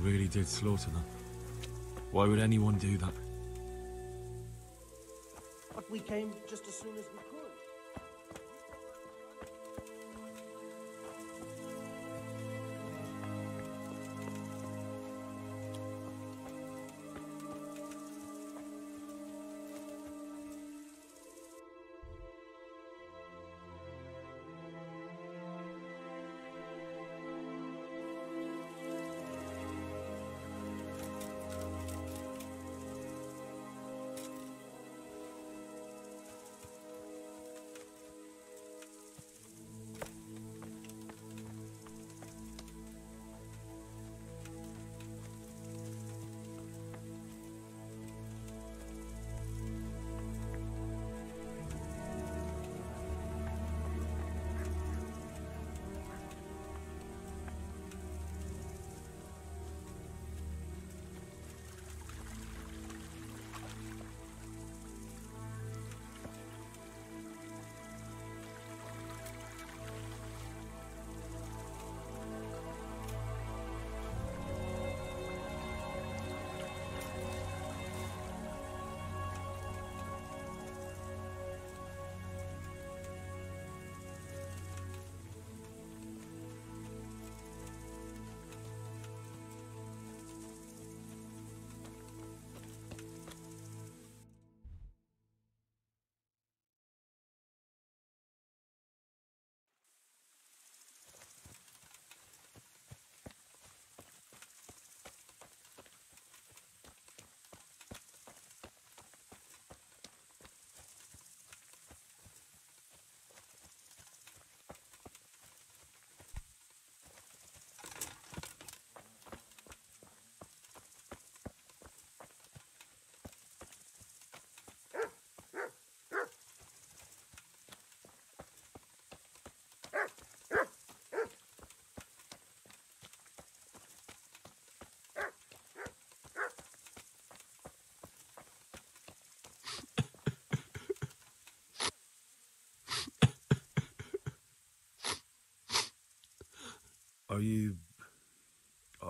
really did slaughter them. Why would anyone do that? But we came just as soon as we could.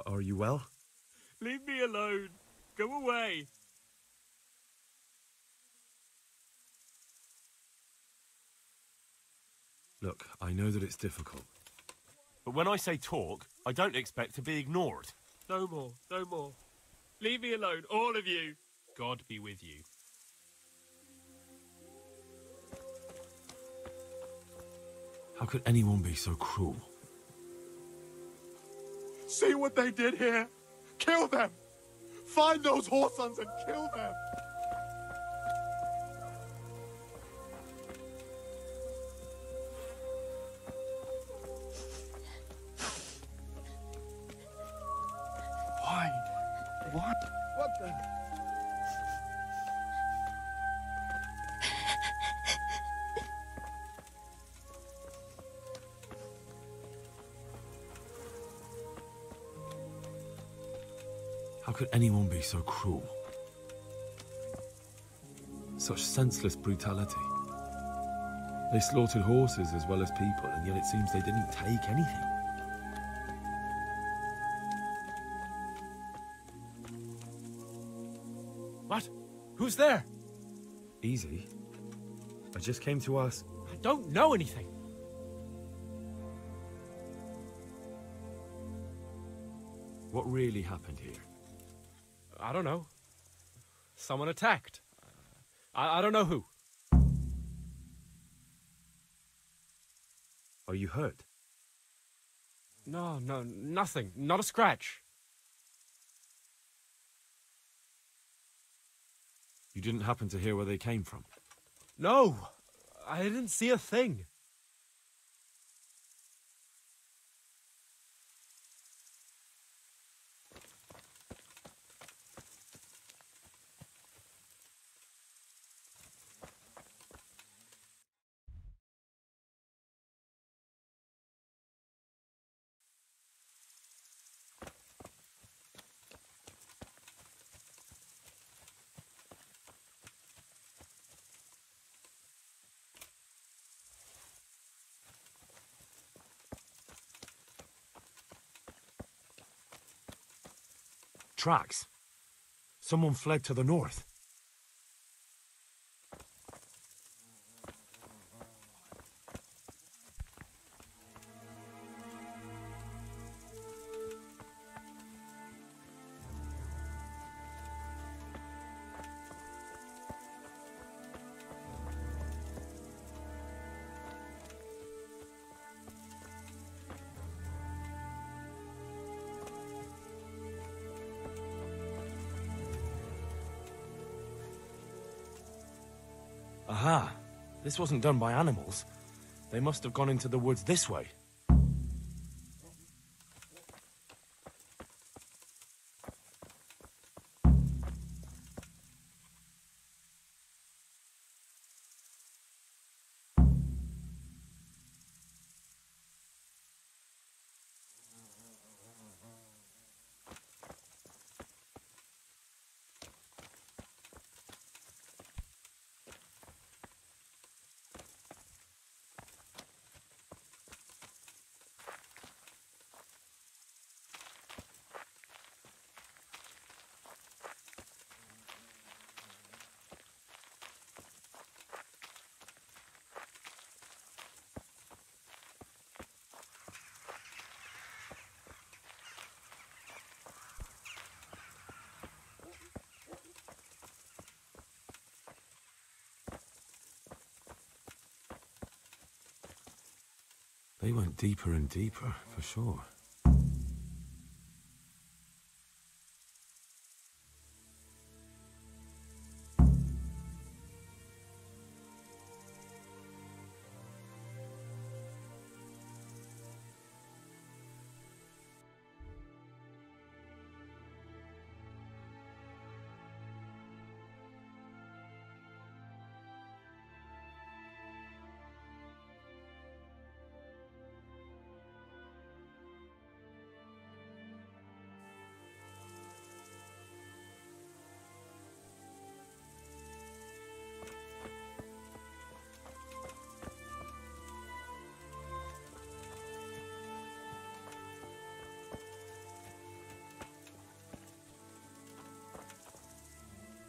Are you well? Leave me alone. Go away. Look, I know that it's difficult. But when I say talk, I don't expect to be ignored. No more, no more. Leave me alone, all of you. God be with you. How could anyone be so cruel? See what they did here? Kill them! Find those whoresons and kill them! Why? What? What the? How could anyone be so cruel? Such senseless brutality. They slaughtered horses as well as people, and yet it seems they didn't take anything. What? Who's there? Easy. I just came to ask. I don't know anything. What really happened here? I don't know. Someone attacked. I don't know who. Are you hurt? No, nothing. Not a scratch. You didn't happen to hear where they came from? No, I didn't see a thing. tracks. Someone fled to the north. Aha. This wasn't done by animals. They must have gone into the woods this way. They went deeper and deeper, for sure.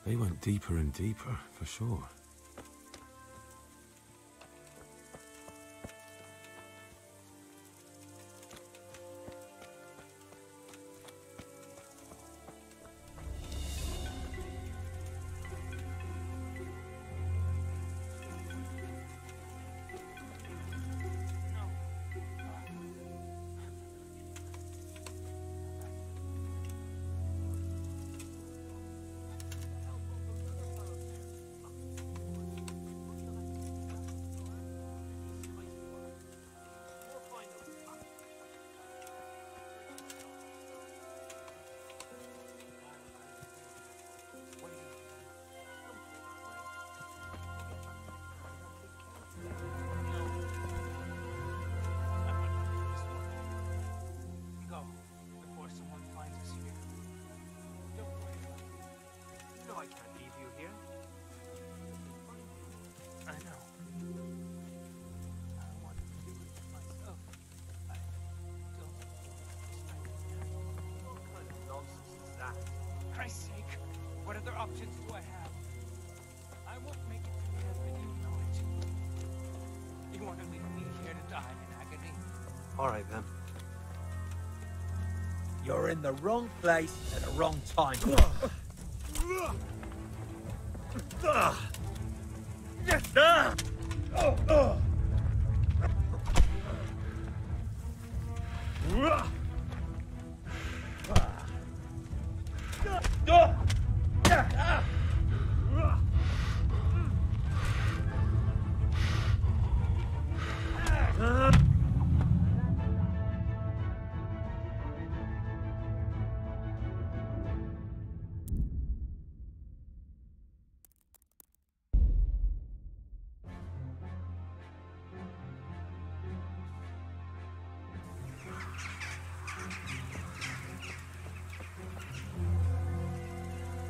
They went deeper and deeper, for sure. Christ's sake, what other options do I have? I won't make it to heaven, you know it. You want to leave me here to die in agony? All right, then. You're in the wrong place at the wrong time.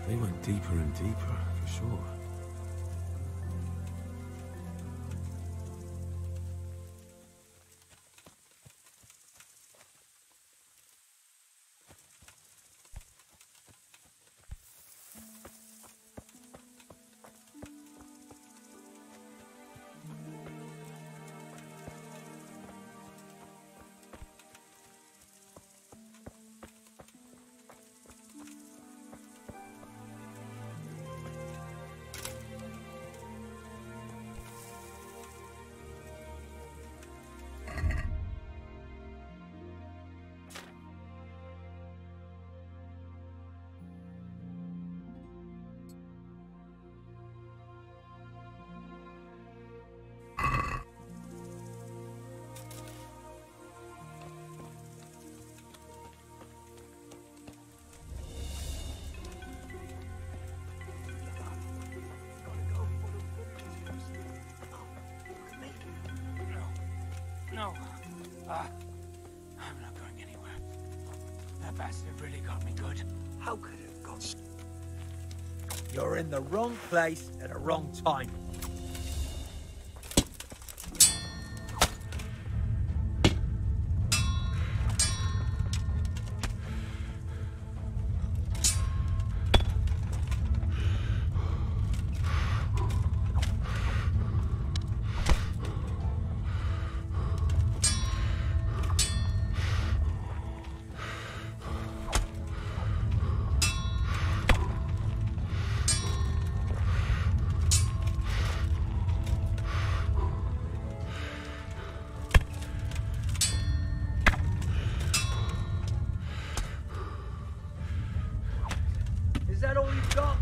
They went deeper and deeper, for sure. bastard really got me good. How could it have gone? You're in the wrong place at the wrong time. Is that all you've got?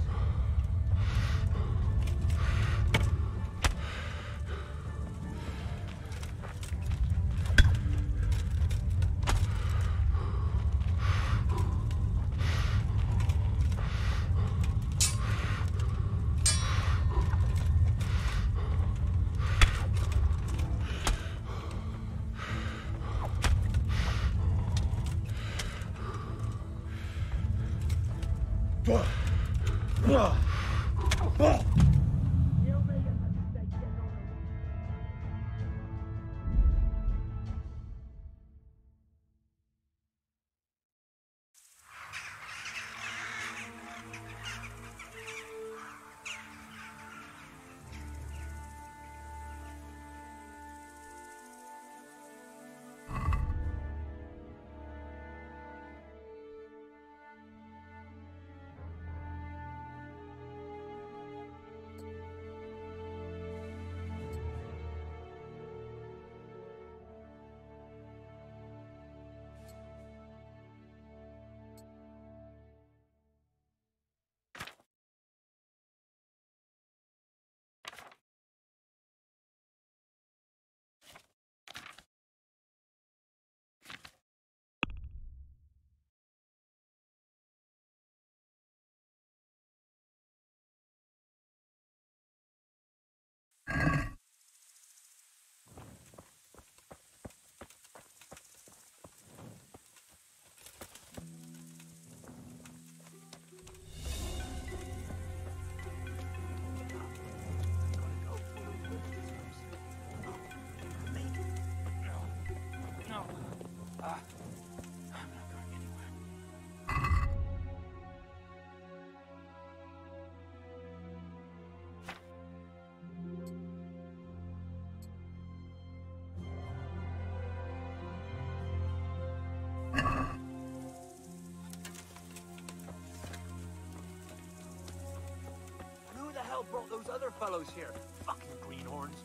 Brought those other fellows here. Fucking greenhorns.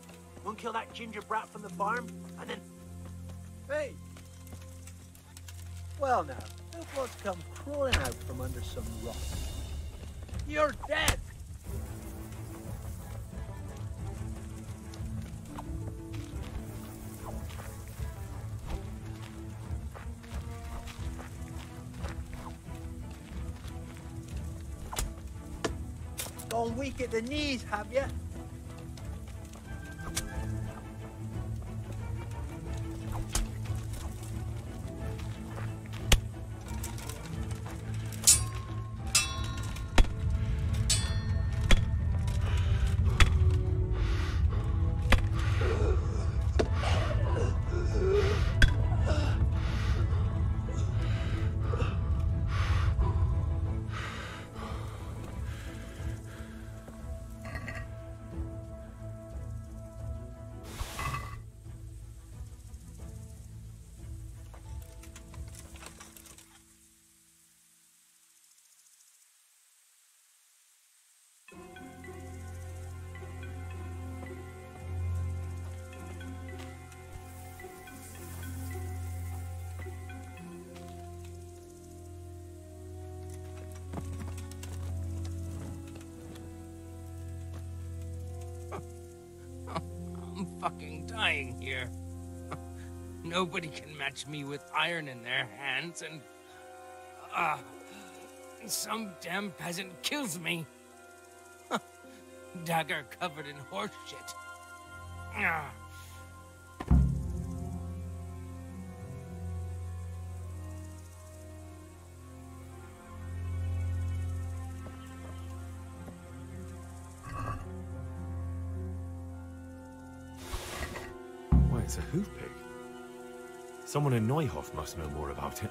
One kill that ginger brat from the farm, and then... Hey! Well now, look what's come crawling out from under some rock. You're dead! Gone weak at the knees, have you? I'm fucking dying here. Nobody can match me with iron in their hands, and some damn peasant kills me. Dagger covered in horse shit. it's a hoof pig. Someone in Neuhof must know more about it.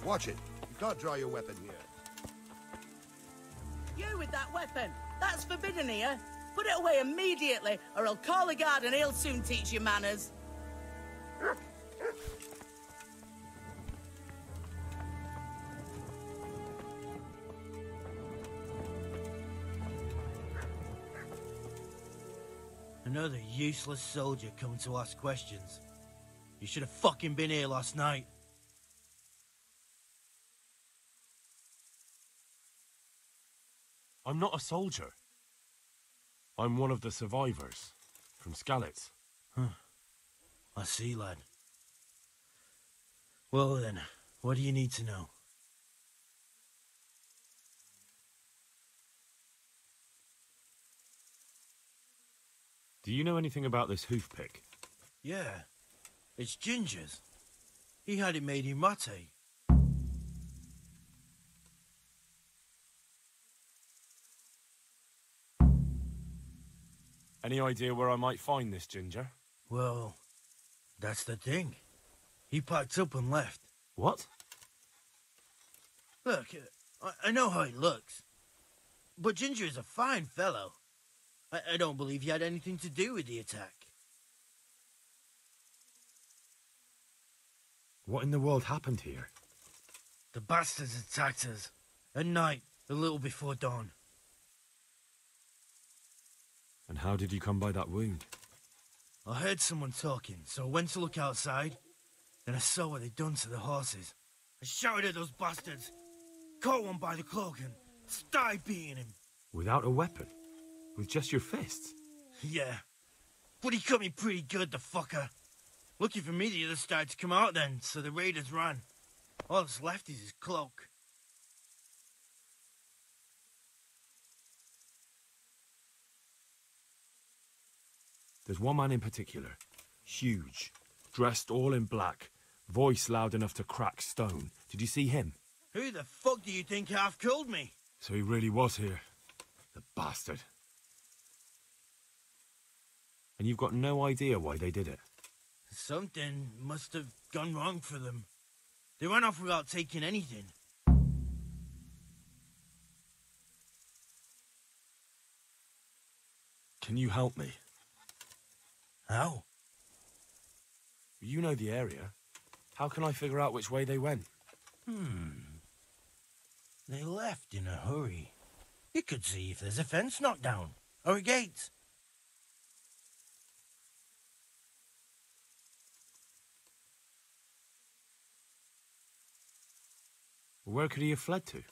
Watch it. You can't draw your weapon here. You with that weapon. That's forbidden here. Put it away immediately, or I'll call a guard and he'll soon teach you manners. Another useless soldier coming to ask questions. You should have fucking been here last night. I'm not a soldier. I'm one of the survivors from Skalitz. Huh. I see, lad. Well then, what do you need to know? Do you know anything about this hoof pick? Yeah, it's Ginger's. He had it made in Mate. Any idea where I might find this Ginger? Well, that's the thing. He packed up and left. What? Look, I know how he looks. But Ginger is a fine fellow. I don't believe he had anything to do with the attack. What in the world happened here? The bastards attacked us. At night, a little before dawn. And how did you come by that wound? I heard someone talking, so I went to look outside. Then I saw what they'd done to the horses. I shouted at those bastards, caught one by the cloak and started beating him. Without a weapon? With just your fists? Yeah. But he cut me pretty good, the fucker. Lucky for me, the others started to come out then, so the raiders ran. All that's left is his cloak. There's one man in particular. Huge. Dressed all in black. Voice loud enough to crack stone. Did you see him? Who the fuck do you think half killed me? So he really was here. The bastard. And you've got no idea why they did it? Something must have gone wrong for them. They ran off without taking anything. Can you help me? How? You know the area. How can I figure out which way they went? They left in a hurry. You could see if there's a fence knocked down, or a gate. Where could he have fled to?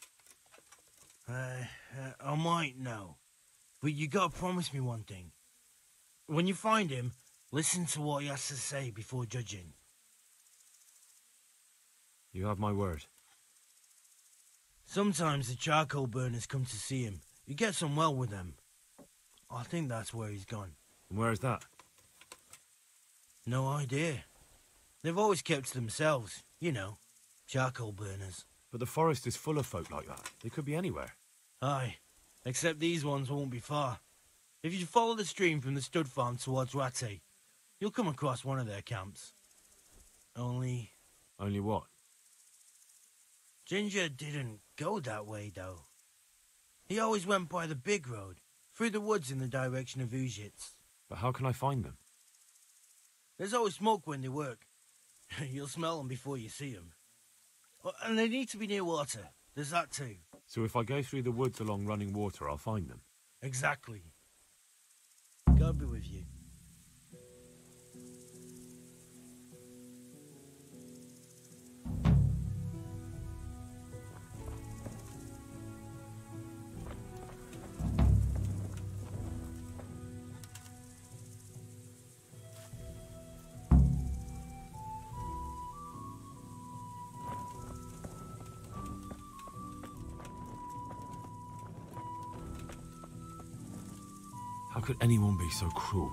I might know. But you gotta promise me one thing. When you find him, listen to what he has to say before judging. You have my word. Sometimes the charcoal burners come to see him. He gets on well with them. I think that's where he's gone. And where is that? No idea. They've always kept to themselves, you know, charcoal burners. But the forest is full of folk like that. They could be anywhere. Aye, except these ones won't be far. If you follow the stream from the stud farm towards Rate, you'll come across one of their camps. Only what? Ginger didn't go that way, though. He always went by the big road, through the woods in the direction of Ujits. But how can I find them? There's always smoke when they work. You'll smell them before you see them. And they need to be near water. There's that too. So if I go through the woods along running water, I'll find them? Exactly. God be with you. How could anyone be so cruel?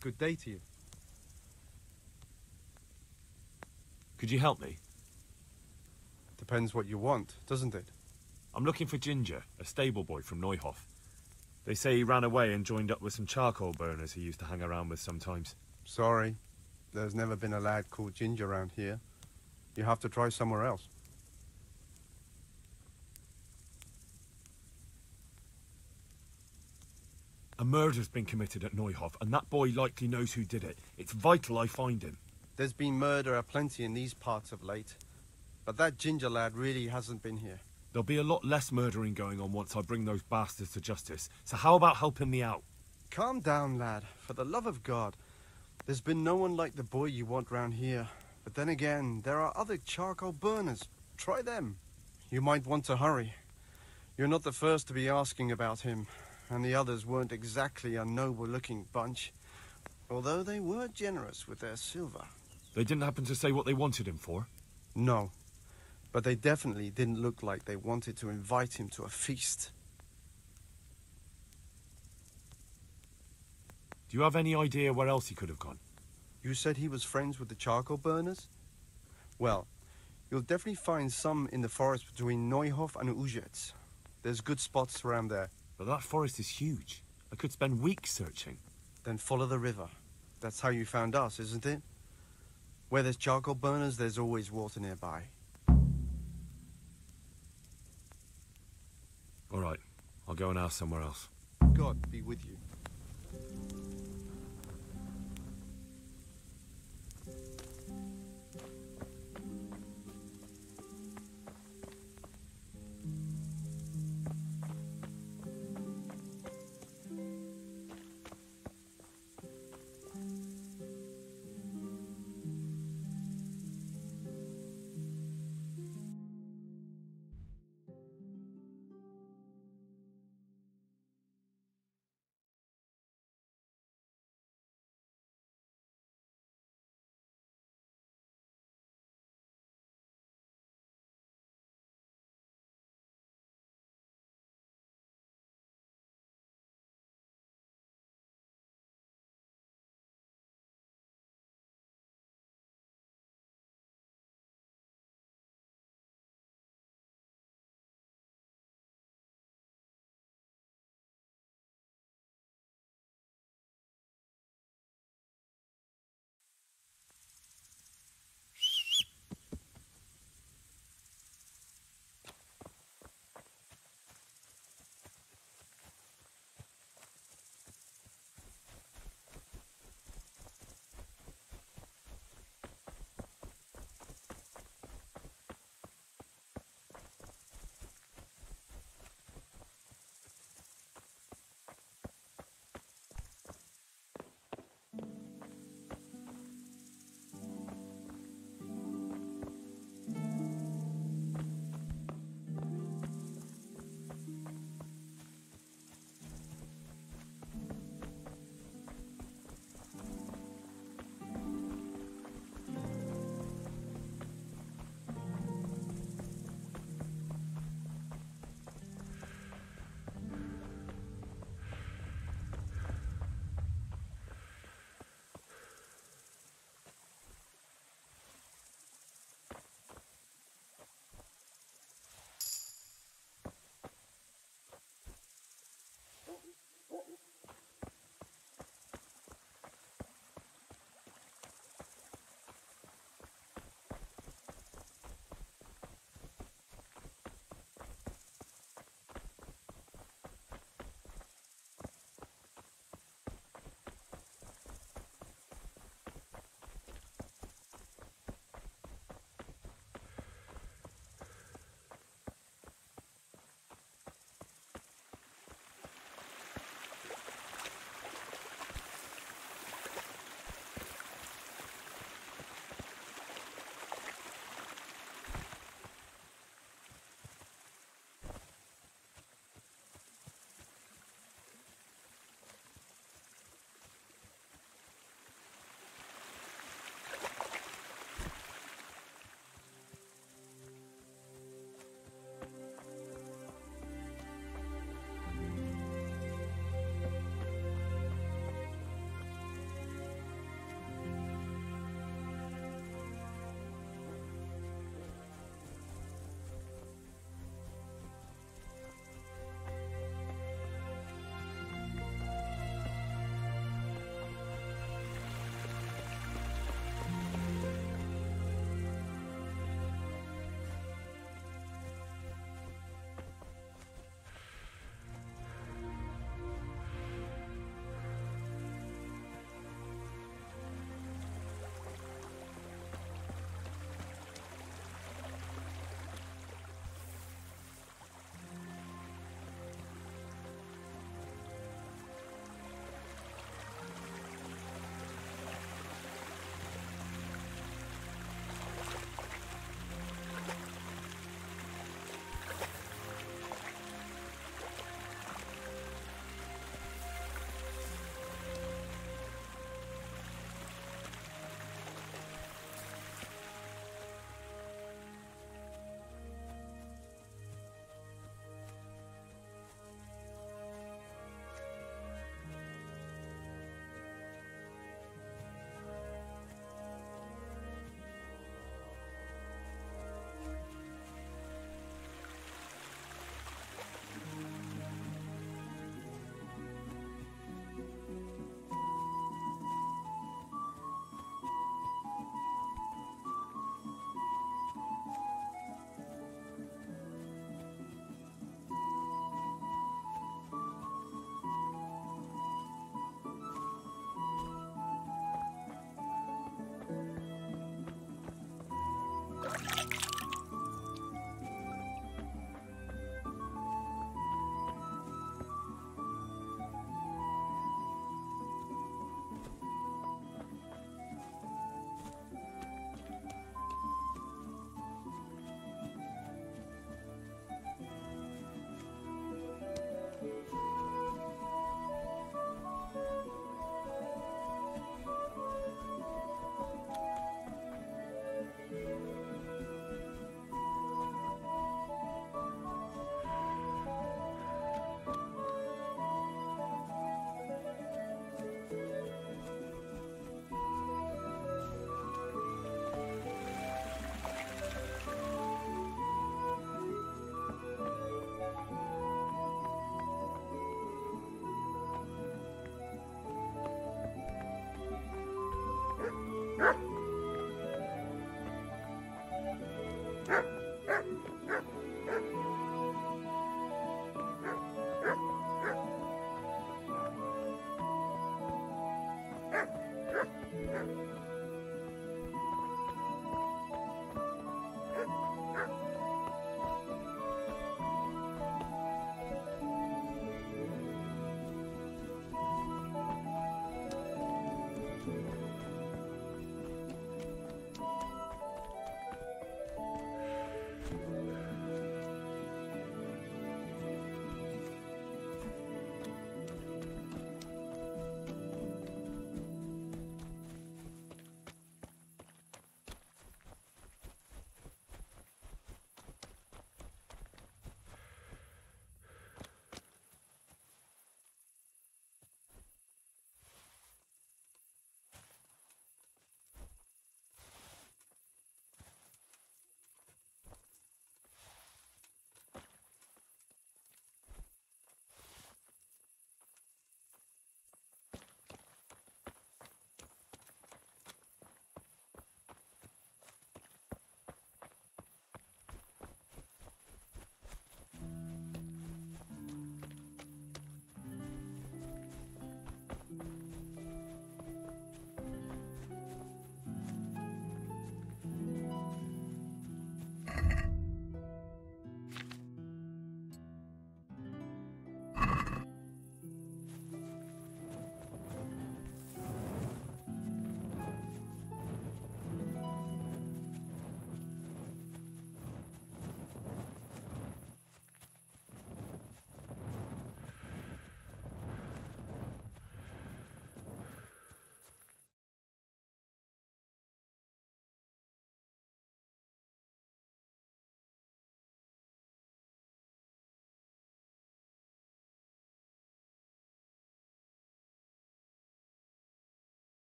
Good day to you. Could you help me? Depends what you want, doesn't it? I'm looking for Ginger, a stable boy from Neuhof. They say he ran away and joined up with some charcoal burners he used to hang around with sometimes. Sorry, there's never been a lad called Ginger around here. You have to try somewhere else. A murder's been committed at Neuhof, and that boy likely knows who did it. It's vital I find him. There's been murder aplenty in these parts of late, but that Ginger lad really hasn't been here. There'll be a lot less murdering going on once I bring those bastards to justice, so how about helping me out? Calm down, lad, for the love of God. There's been no one like the boy you want round here. But then again, there are other charcoal burners. Try them. You might want to hurry. You're not the first to be asking about him, and the others weren't exactly a noble-looking bunch, although they were generous with their silver. They didn't happen to say what they wanted him for? No, but they definitely didn't look like they wanted to invite him to a feast. Do you have any idea where else he could have gone? You said he was friends with the charcoal burners? Well, you'll definitely find some in the forest between Neuhof and Uzets. There's good spots around there. But that forest is huge. I could spend weeks searching. Then follow the river. That's how you found us, isn't it? Where there's charcoal burners, there's always water nearby. All right, I'll go and ask somewhere else. God be with you.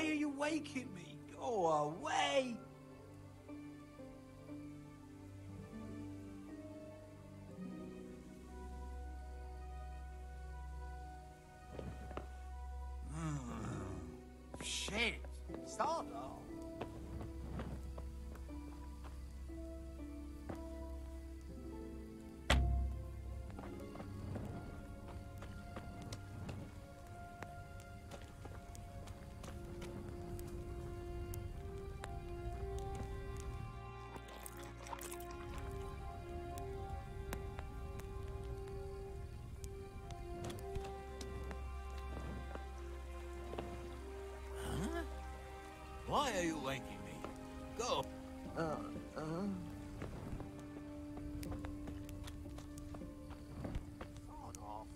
are you waking me? Go away! Shit! Start off. Why are you waking me? Go. Sod off.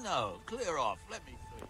No, clear off. Let me through.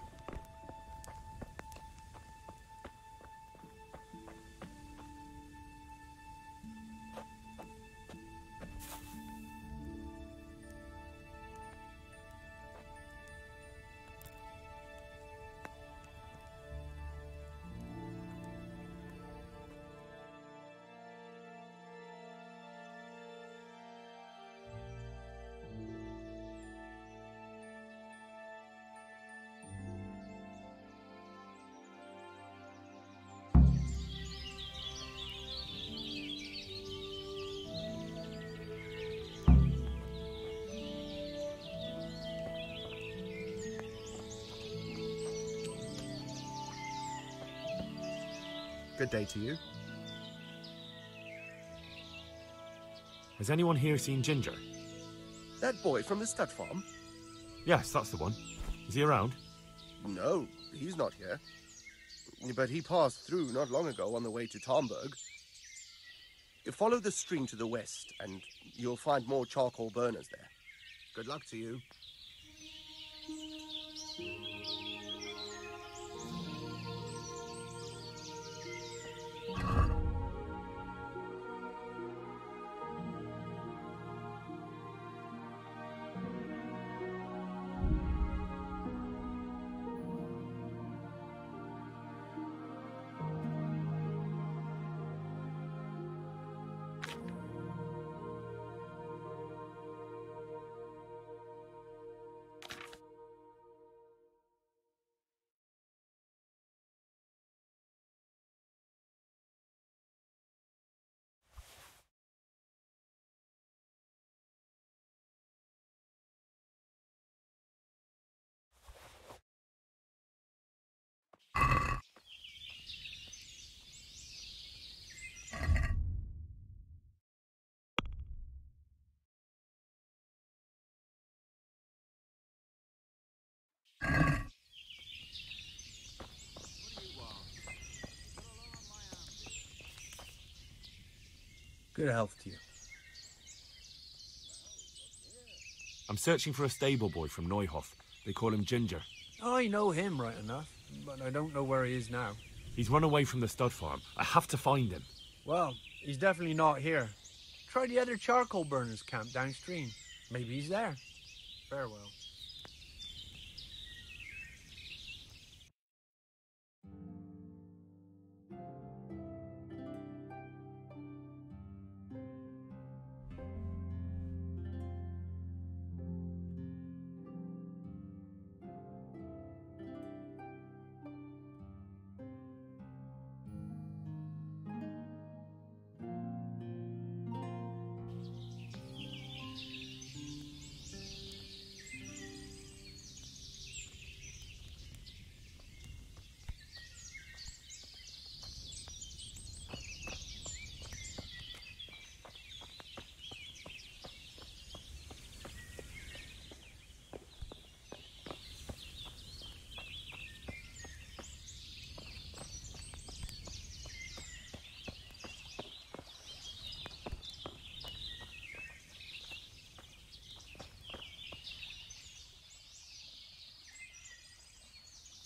Good day to you. Has anyone here seen Ginger? That boy from the stud farm? Yes, that's the one. Is he around? No, he's not here. But he passed through not long ago on the way to Tomberg. Follow the stream to the west, and you'll find more charcoal burners there. Good luck to you. Good health to you. I'm searching for a stable boy from Neuhof. They call him Ginger. I know him right enough, but I don't know where he is now. He's run away from the stud farm. I have to find him. Well, he's definitely not here. Try the other charcoal burners camp downstream. Maybe he's there. Farewell.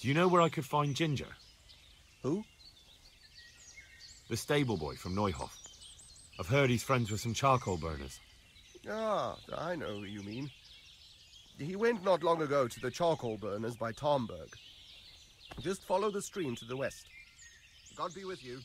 Do you know where I could find Ginger? Who? The stable boy from Neuhof. I've heard he's friends with some charcoal burners. Ah, I know who you mean. He went not long ago to the charcoal burners by Tarnberg. Just follow the stream to the west. God be with you.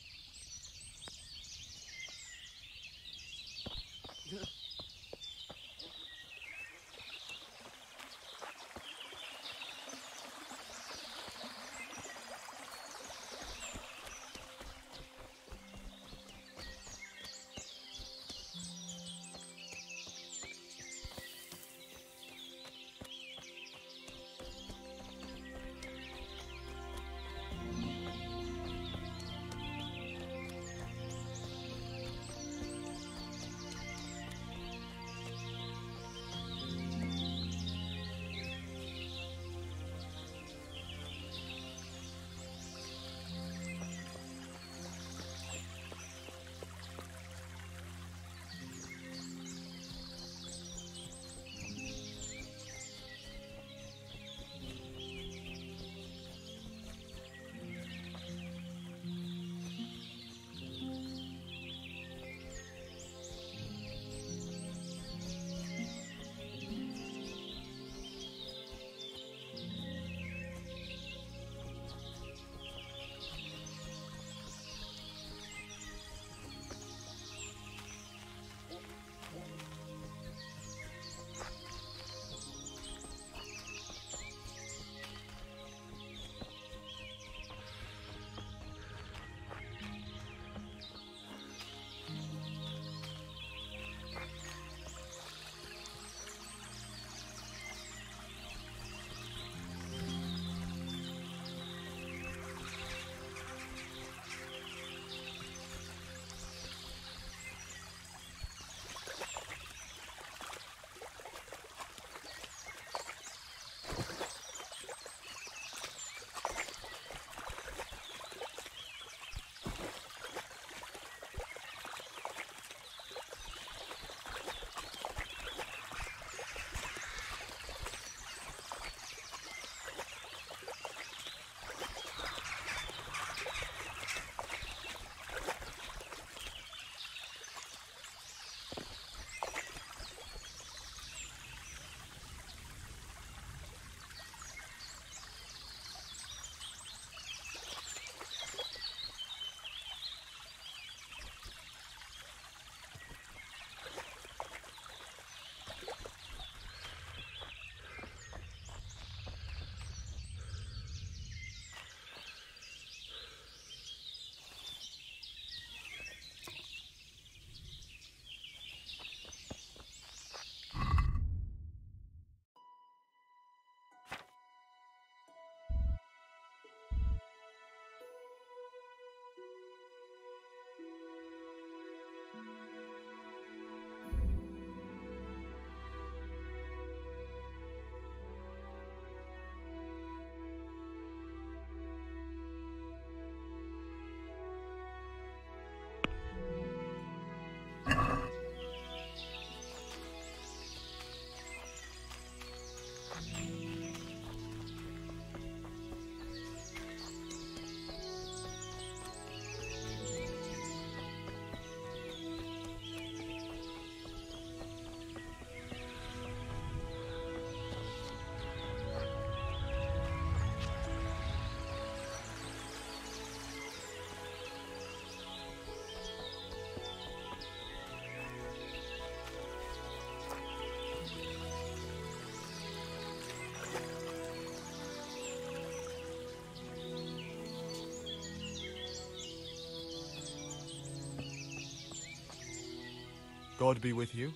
God be with you.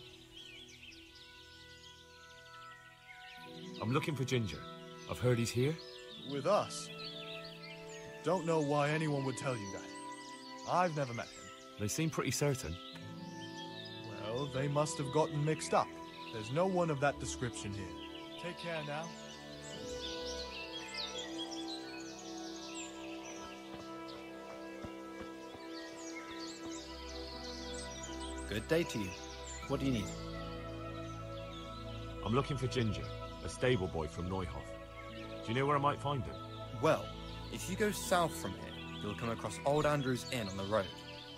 I'm looking for Ginger. I've heard he's here. With us? Don't know why anyone would tell you that. I've never met him. They seem pretty certain. Well, they must have gotten mixed up. There's no one of that description here. Take care now. Good day to you. What do you need? I'm looking for Ginger, a stable boy from Neuhof. Do you know where I might find him? Well, if you go south from here, you'll come across Old Andrew's Inn on the road.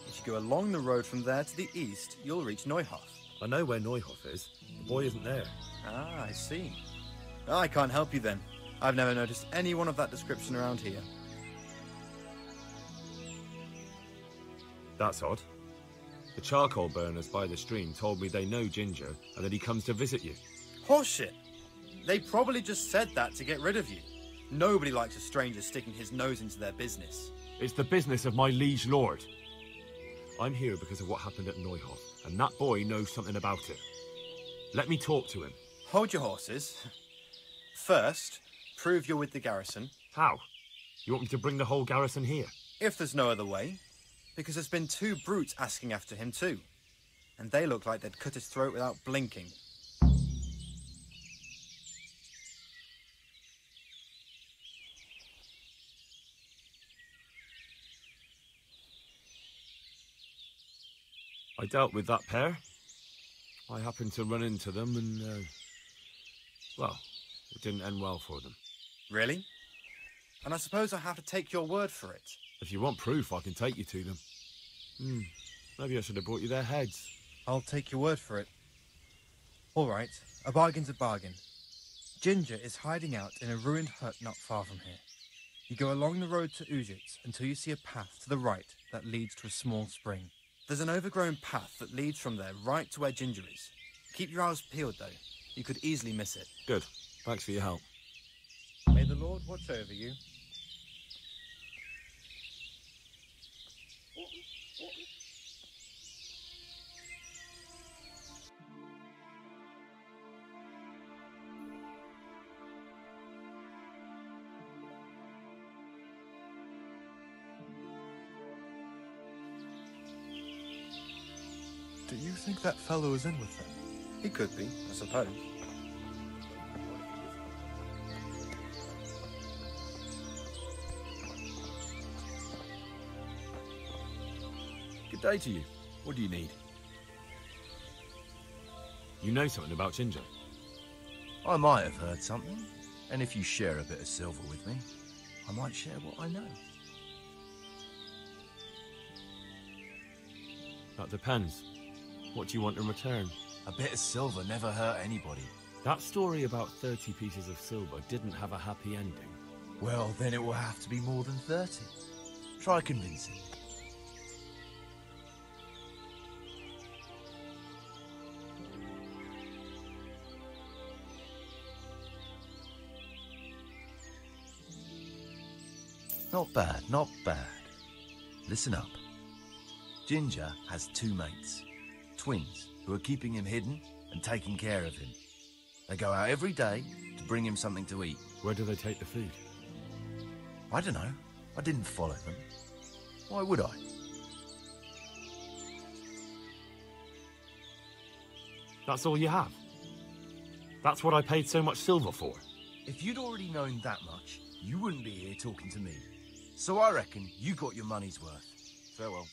If you go along the road from there to the east, you'll reach Neuhof. I know where Neuhof is. The boy isn't there. Ah, I see. I can't help you then. I've never noticed anyone of that description around here. That's odd. The charcoal burners by the stream told me they know Ginger and that he comes to visit you. Horseshit! They probably just said that to get rid of you. Nobody likes a stranger sticking his nose into their business. It's the business of my liege lord. I'm here because of what happened at Neuhof, and that boy knows something about it. Let me talk to him. Hold your horses. First, prove you're with the garrison. How? You want me to bring the whole garrison here? If there's no other way. Because there's been 2 brutes asking after him too. And they look like they'd cut his throat without blinking. I dealt with that pair. I happened to run into them and, well, it didn't end well for them. Really? And I suppose I have to take your word for it. If you want proof, I can take you to them. Maybe I should have brought you their heads. I'll take your word for it. All right, a bargain's a bargain. Ginger is hiding out in a ruined hut not far from here. You go along the road to Ujits until you see a path to the right that leads to a small spring. There's an overgrown path that leads from there right to where Ginger is. Keep your eyes peeled, though. You could easily miss it. Good. Thanks for your help. May the Lord watch over you. Do you think that fellow is in with them? He could be, I suppose. Good day to you. What do you need? You know something about Ginger? I might have heard something, and if you share a bit of silver with me, I might share what I know. That depends. What do you want in return? A bit of silver never hurt anybody. That story about 30 pieces of silver didn't have a happy ending. Well, then it will have to be more than 30. Try convincing. Not bad, not bad. Listen up. Ginger has 2 mates. Twins who are keeping him hidden and taking care of him. They go out every day to bring him something to eat. Where do they take the food? I don't know. I didn't follow them. Why would I? That's all you have? That's what I paid so much silver for? If you'd already known that much, you wouldn't be here talking to me. So I reckon you got your money's worth. Farewell.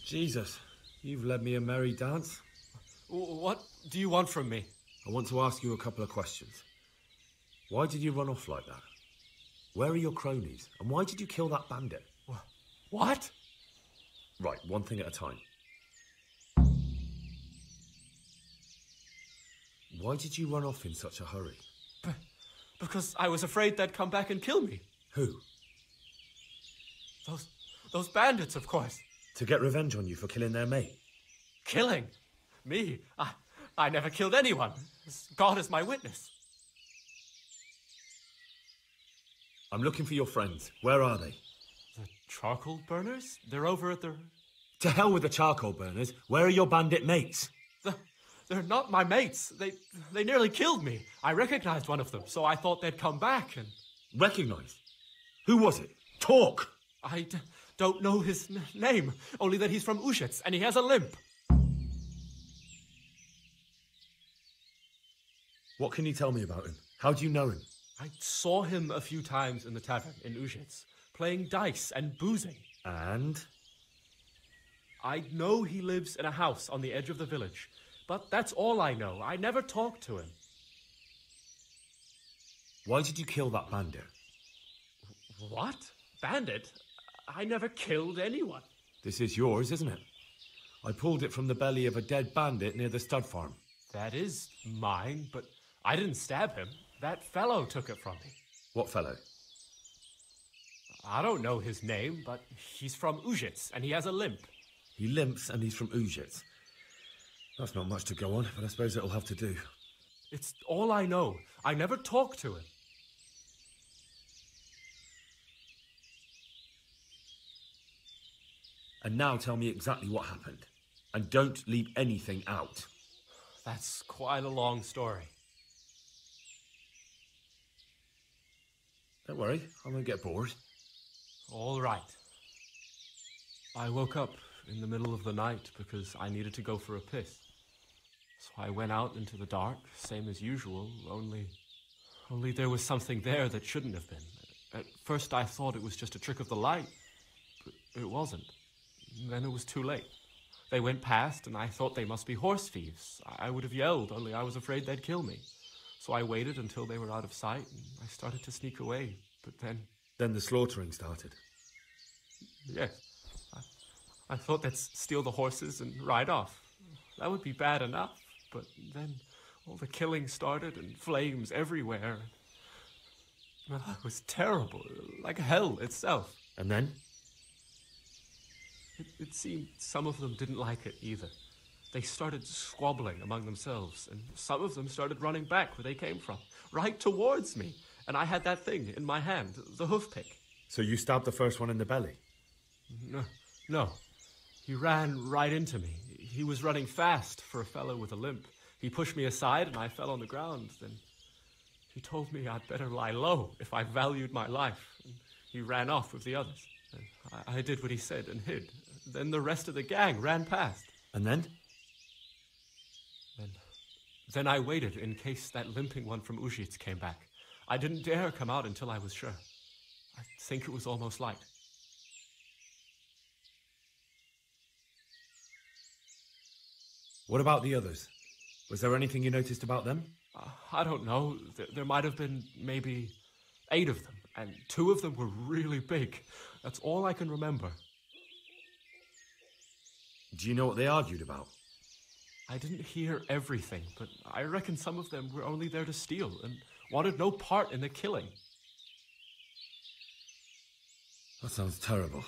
Jesus, you've led me a merry dance. What do you want from me? I want to ask you a couple of questions. Why did you run off like that? Where are your cronies? And why did you kill that bandit? What? Right, one thing at a time. Why did you run off in such a hurry? Because I was afraid they'd come back and kill me. Who? Those bandits, of course. To get revenge on you for killing their mate? Killing? Me? I never killed anyone. God is my witness. I'm looking for your friends. Where are they? The charcoal burners? They're over at the... To hell with the charcoal burners. Where are your bandit mates? They're not my mates. They nearly killed me. I recognized one of them, so I thought they'd come back and... Recognized? Who was it? Talk! I don't know his name, only that he's from Ushets and he has a limp. What can you tell me about him? How do you know him? I saw him a few times in the tavern in Ushets, playing dice and boozing. And? I know he lives in a house on the edge of the village, but that's all I know. I never talked to him. Why did you kill that bandit? What? Bandit? I never killed anyone. This is yours, isn't it? I pulled it from the belly of a dead bandit near the stud farm. That is mine, but I didn't stab him. That fellow took it from me. What fellow? I don't know his name, but he's from Ushets and he has a limp. He limps and he's from Ushets. That's not much to go on, but I suppose it'll have to do. It's all I know. I never talked to him. And now tell me exactly what happened. And don't leave anything out. That's quite a long story. Don't worry, I won't get bored. All right. I woke up in the middle of the night because I needed to go for a piss. So I went out into the dark, same as usual, only there was something there that shouldn't have been. At first I thought it was just a trick of the light, but it wasn't. Then it was too late. They went past and I thought they must be horse thieves. I would have yelled, only I was afraid they'd kill me. So I waited until they were out of sight and I started to sneak away, but then... Then the slaughtering started? Yes. I thought they'd steal the horses and ride off. That would be bad enough, but then all the killing started and flames everywhere. Well, it was terrible, like hell itself. And then? It seemed some of them didn't like it either. They started squabbling among themselves, and some of them started running back where they came from, right towards me. And I had that thing in my hand, the hoof pick. So you stabbed the first one in the belly? No. He ran right into me. He was running fast for a fellow with a limp. He pushed me aside and I fell on the ground. Then he told me I'd better lie low if I valued my life. And he ran off with the others. And I did what he said and hid. Then the rest of the gang ran past. And then? Then I waited in case that limping one from Ushets came back. I didn't dare come out until I was sure. I think it was almost light. What about the others? Was there anything you noticed about them? I don't know. There might have been maybe 8 of them, and 2 of them were really big. That's all I can remember. Do you know what they argued about? I didn't hear everything, but I reckon some of them were only there to steal and wanted no part in the killing. That sounds terrible.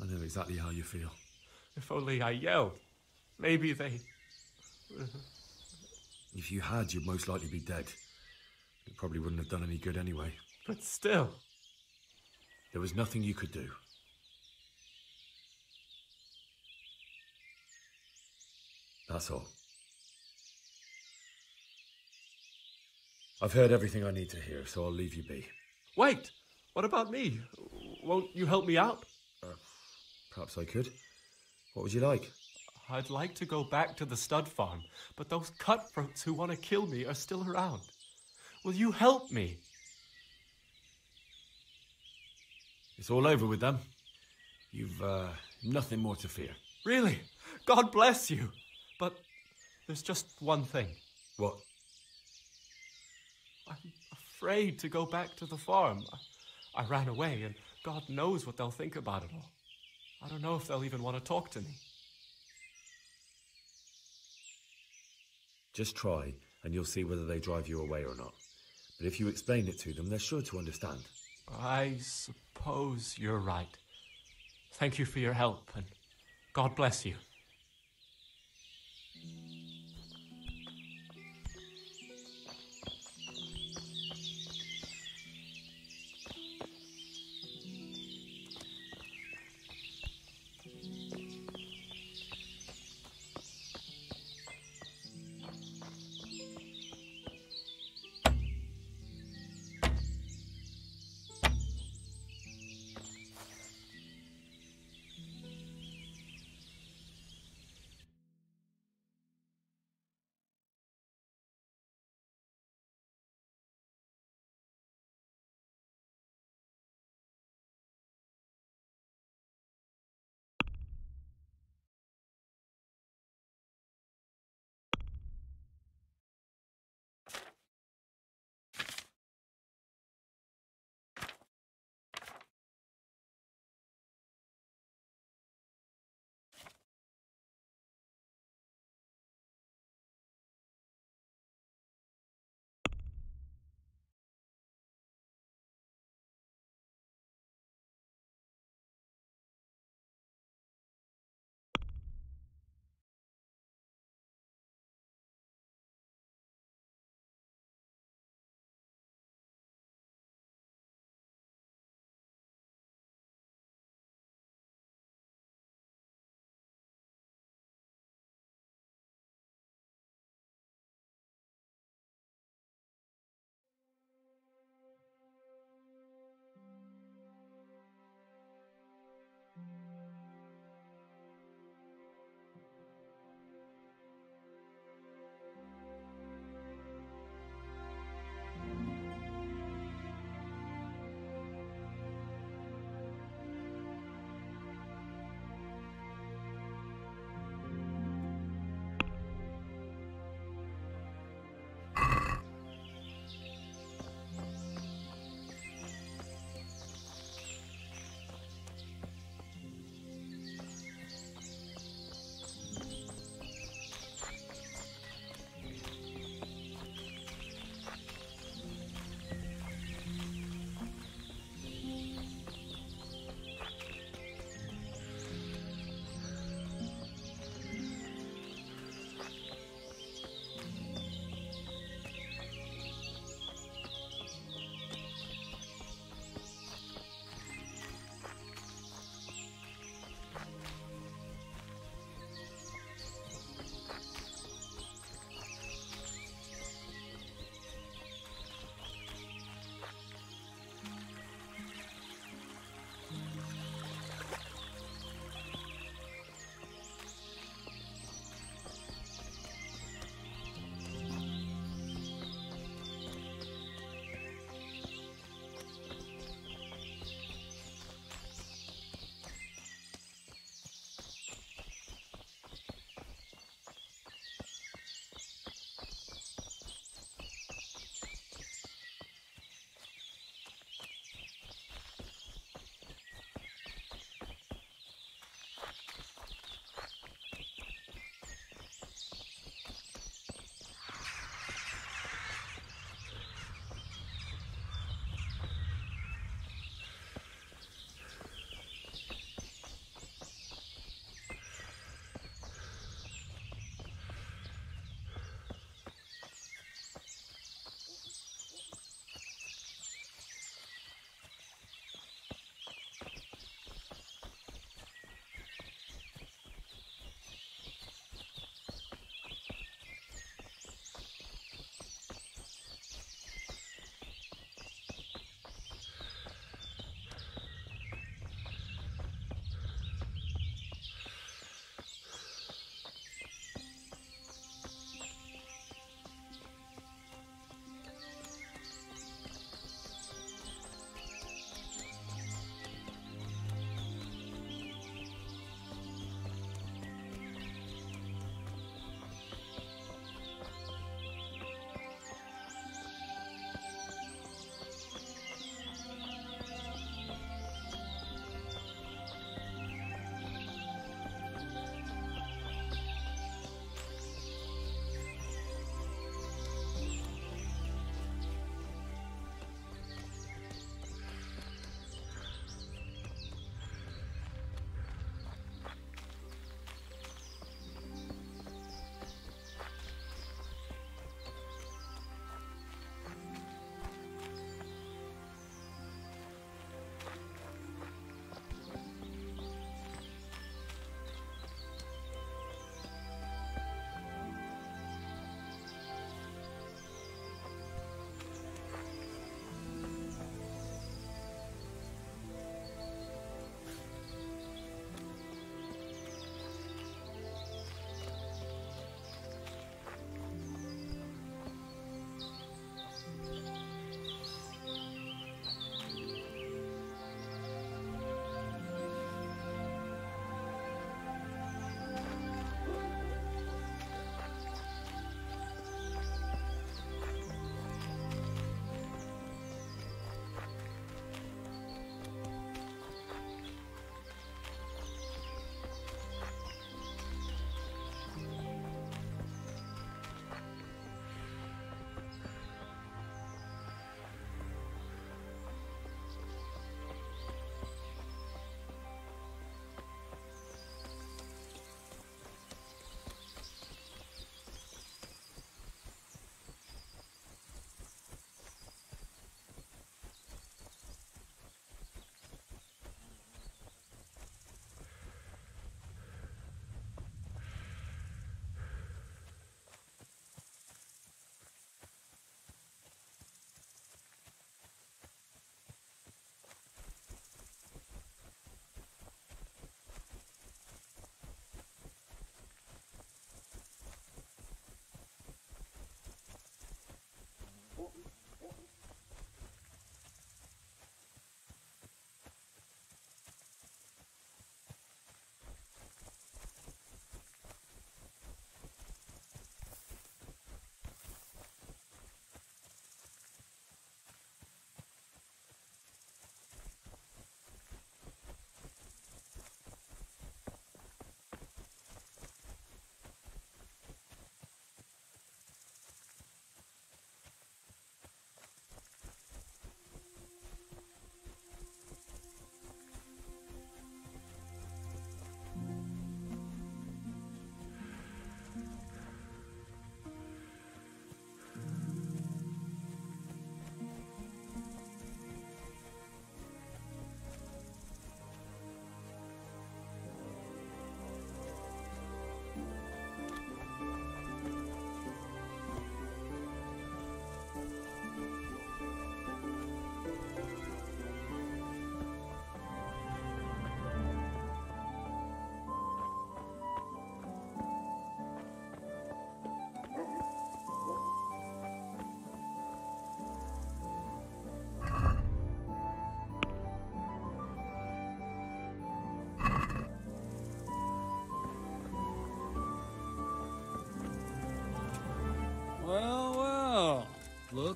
I know exactly how you feel. If only I yelled. Maybe they... If you had, you'd most likely be dead. It probably wouldn't have done any good anyway. But still... There was nothing you could do. That's all. I've heard everything I need to hear, so I'll leave you be. Wait! What about me? Won't you help me out? Perhaps I could. What would you like? I'd like to go back to the stud farm, but those cutthroats who want to kill me are still around. Will you help me? It's all over with them. You've Nothing more to fear. Really? God bless you. But there's just one thing. What? I'm afraid to go back to the farm. I ran away, and God knows what they'll think about it all. I don't know if they'll even want to talk to me. Just try, and you'll see whether they drive you away or not. But if you explain it to them, they're sure to understand. I suppose you're right. Thank you for your help, and God bless you.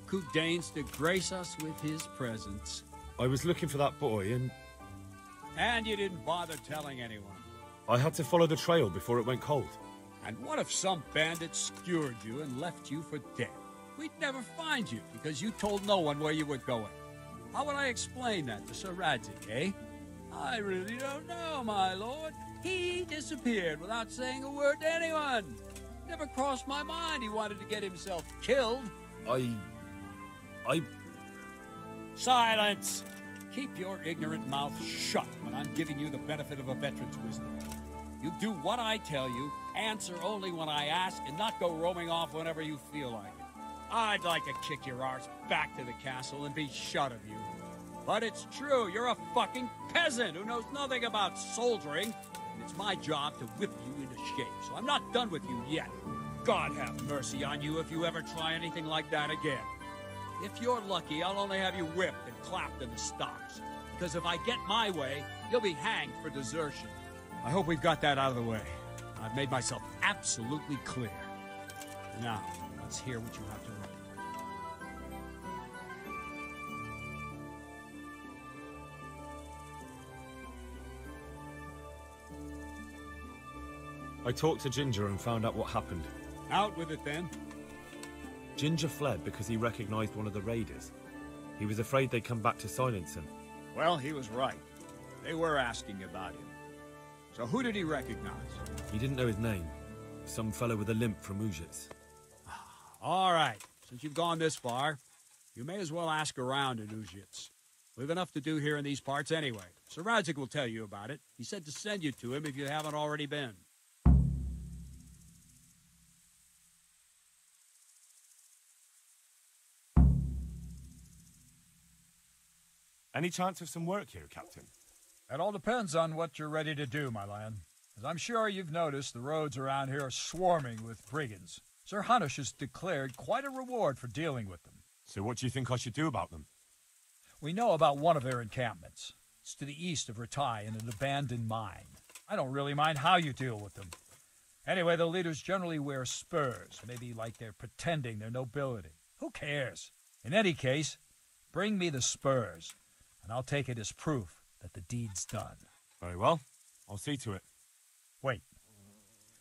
who deigns to grace us with his presence. I was looking for that boy, and And you didn't bother telling anyone. I had to follow the trail before it went cold. And what if some bandit skewered you and left you for dead? We'd never find you because you told no one where you were going. How would I explain that to Sir Radzik, eh? I really don't know, my lord. He disappeared without saying a word to anyone. Never crossed my mind he wanted to get himself killed. I... Silence! Keep your ignorant mouth shut when I'm giving you the benefit of a veteran's wisdom. You do what I tell you, answer only when I ask, and not go roaming off whenever you feel like it. I'd like to kick your arse back to the castle and be shut of you. But it's true, you're a fucking peasant who knows nothing about soldiering, and it's my job to whip you into shape, so I'm not done with you yet. God have mercy on you if you ever try anything like that again. If you're lucky, I'll only have you whipped and clapped in the stocks. Because if I get my way, you'll be hanged for desertion. I hope we've got that out of the way. I've made myself absolutely clear. Now, let's hear what you have to write. I talked to Ginger and found out what happened. Out with it, then. Ginger fled because he recognized one of the raiders. He was afraid they'd come back to silence him. Well, he was right. They were asking about him. So who did he recognize? He didn't know his name. Some fellow with a limp from Ujits. All right. Since you've gone this far, you may as well ask around in Ujits. We've enough to do here in these parts anyway. Sir Radzik will tell you about it. He said to send you to him if you haven't already been. Any chance of some work here, Captain? It all depends on what you're ready to do, my lad. As I'm sure you've noticed, the roads around here are swarming with brigands. Sir Hanush has declared quite a reward for dealing with them. So what do you think I should do about them? We know about one of their encampments. It's to the east of Ratai in an abandoned mine. I don't really mind how you deal with them. Anyway, the leaders generally wear spurs, maybe like they're pretending their nobility. Who cares? In any case, bring me the spurs, and I'll take it as proof that the deed's done. Very well. I'll see to it. Wait.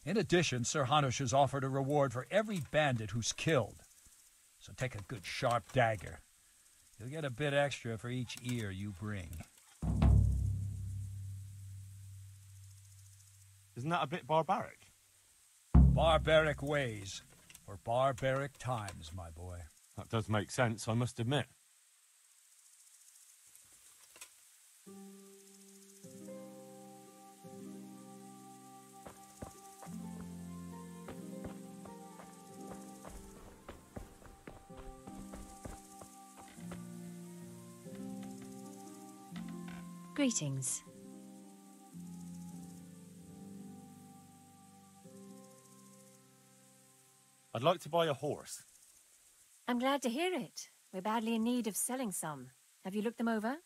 In addition, Sir Hanush has offered a reward for every bandit who's killed. So take a good sharp dagger. You'll get a bit extra for each ear you bring. Isn't that a bit barbaric? Barbaric ways for barbaric times, my boy. That does make sense, I must admit. Greetings. I'd like to buy a horse. I'm glad to hear it. We're badly in need of selling some. Have you looked them over?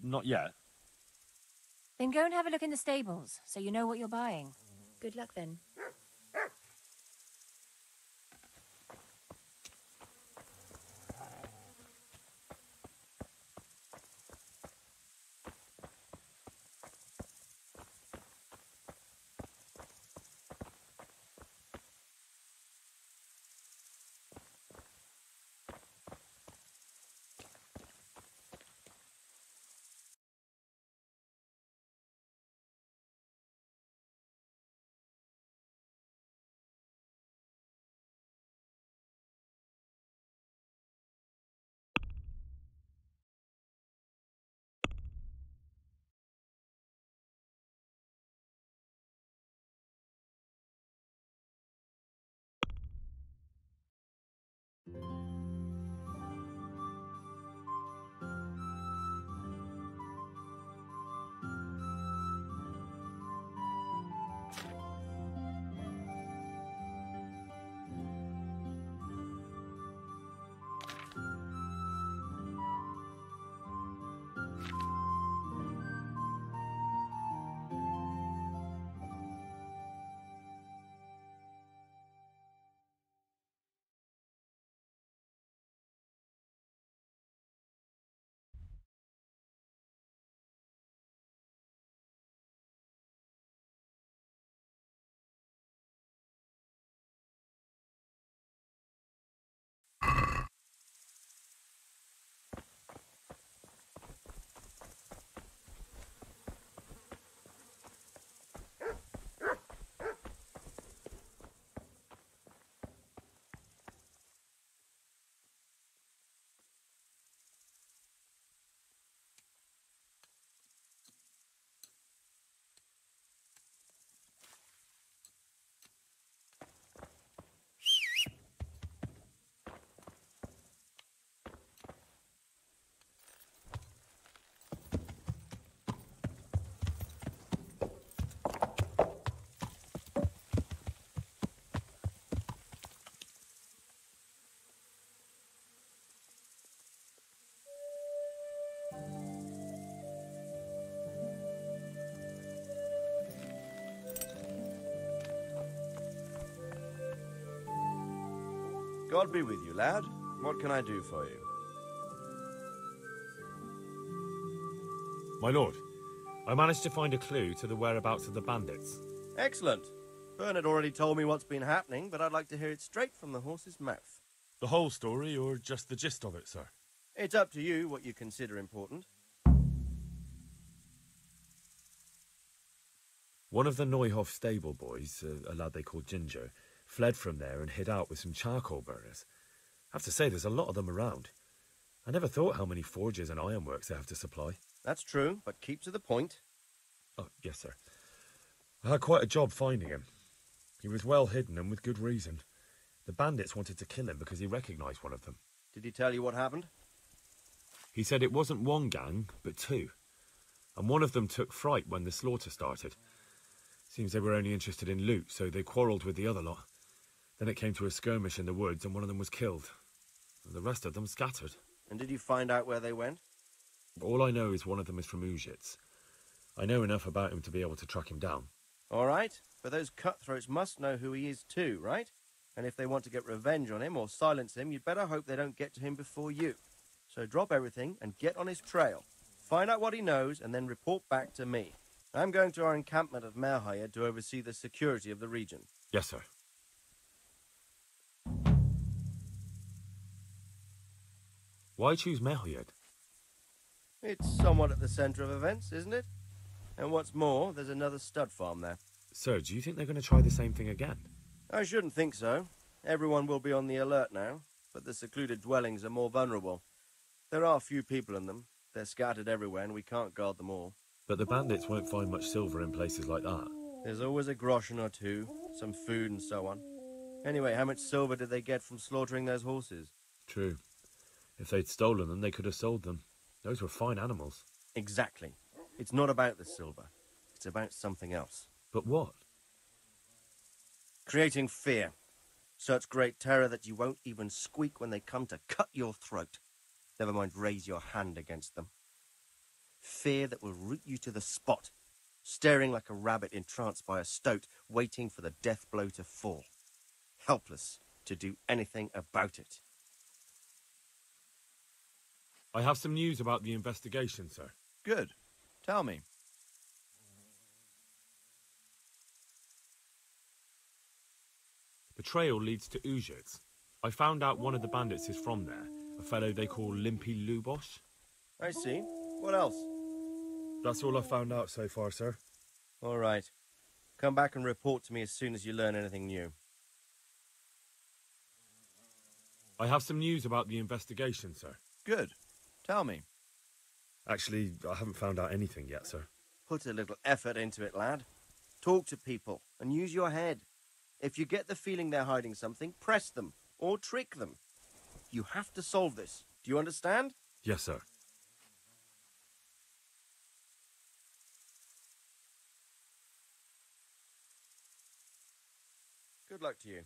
Not yet. Then go and have a look in the stables, so you know what you're buying. Good luck then. God be with you, lad. What can I do for you? My lord, I managed to find a clue to the whereabouts of the bandits. Excellent. Bernard already told me what's been happening, but I'd like to hear it straight from the horse's mouth. The whole story, or just the gist of it, sir? It's up to you what you consider important. One of the Neuhoff stable boys, a lad they called Ginger, fled from there and hid out with some charcoal burners. I have to say, there's a lot of them around. I never thought how many forges and ironworks they have to supply. That's true, but keep to the point. Oh, yes, sir. I had quite a job finding him. He was well hidden and with good reason. The bandits wanted to kill him because he recognised one of them. Did he tell you what happened? He said it wasn't one gang, but two. And one of them took fright when the slaughter started. Seems they were only interested in loot, so they quarrelled with the other lot. Then it came to a skirmish in the woods and one of them was killed. And the rest of them scattered. And did you find out where they went? All I know is one of them is from Ujits. I know enough about him to be able to track him down. All right, but those cutthroats must know who he is too, right? And if they want to get revenge on him or silence him, you'd better hope they don't get to him before you. So drop everything and get on his trail. Find out what he knows and then report back to me. I'm going to our encampment at Neváhej to oversee the security of the region. Yes, sir. Why choose Neváhej? It's somewhat at the centre of events, isn't it? And what's more, there's another stud farm there. Sir, do you think they're going to try the same thing again? I shouldn't think so. Everyone will be on the alert now, but the secluded dwellings are more vulnerable. There are few people in them. They're scattered everywhere and we can't guard them all. But the bandits won't find much silver in places like that. There's always a groschen or two, some food and so on. Anyway, how much silver did they get from slaughtering those horses? True. If they'd stolen them, they could have sold them. Those were fine animals. Exactly. It's not about the silver. It's about something else. But what? Creating fear. Such great terror that you won't even squeak when they come to cut your throat. Never mind raise your hand against them. Fear that will root you to the spot, staring like a rabbit entranced by a stoat, waiting for the death blow to fall. Helpless to do anything about it. I have some news about the investigation, sir. Good. Tell me. The trail leads to Ujits. I found out one of the bandits is from there, a fellow they call Limpy Lubosh. I see. What else? That's all I found out so far, sir. All right. Come back and report to me as soon as you learn anything new. I have some news about the investigation, sir. Good. Tell me. Actually, I haven't found out anything yet, sir. Put a little effort into it, lad. Talk to people and use your head. If you get the feeling they're hiding something, press them or trick them. You have to solve this. Do you understand? Yes, sir. Good luck to you.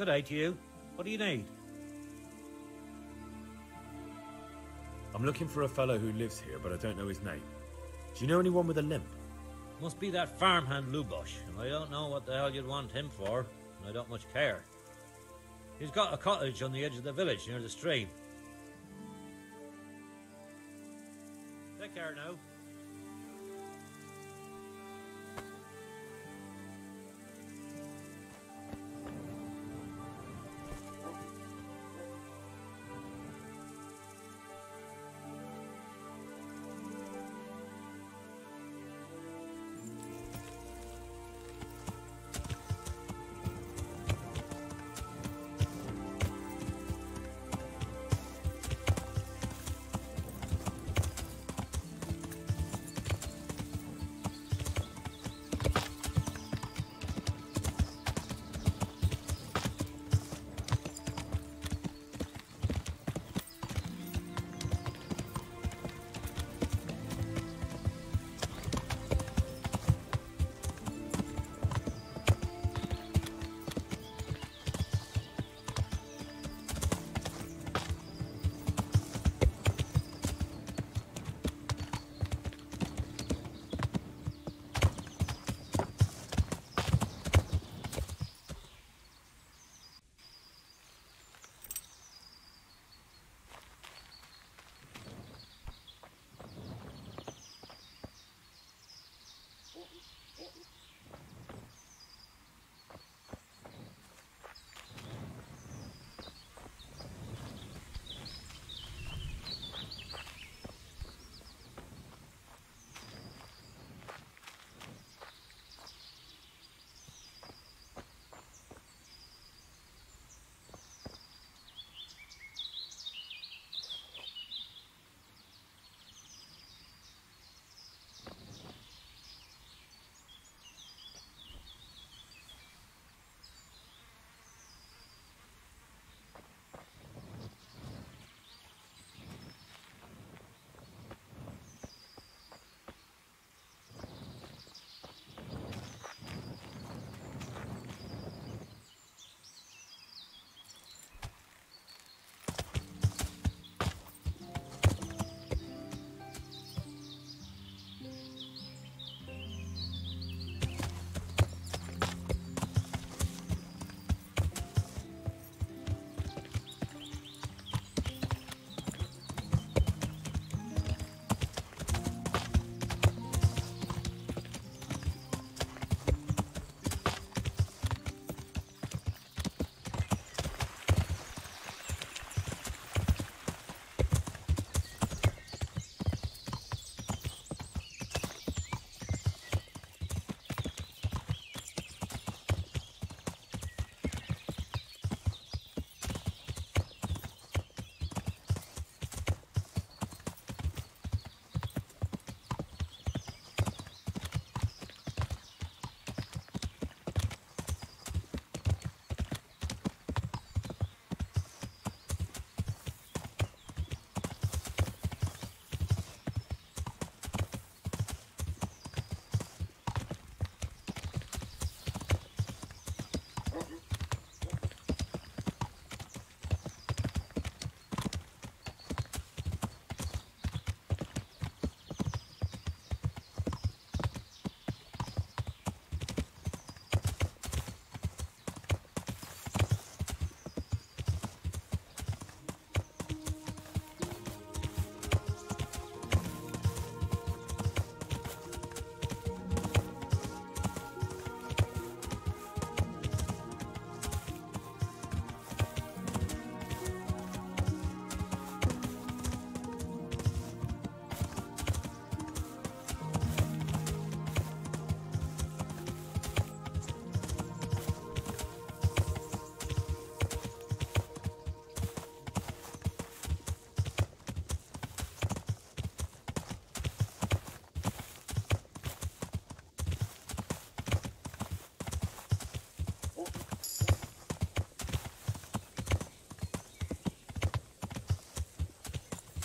Good day to you. What do you need? I'm looking for a fellow who lives here, but I don't know his name. Do you know anyone with a limp? Must be that farmhand Lubosh. I don't know what the hell you'd want him for, and I don't much care. He's got a cottage on the edge of the village near the stream. Take care now.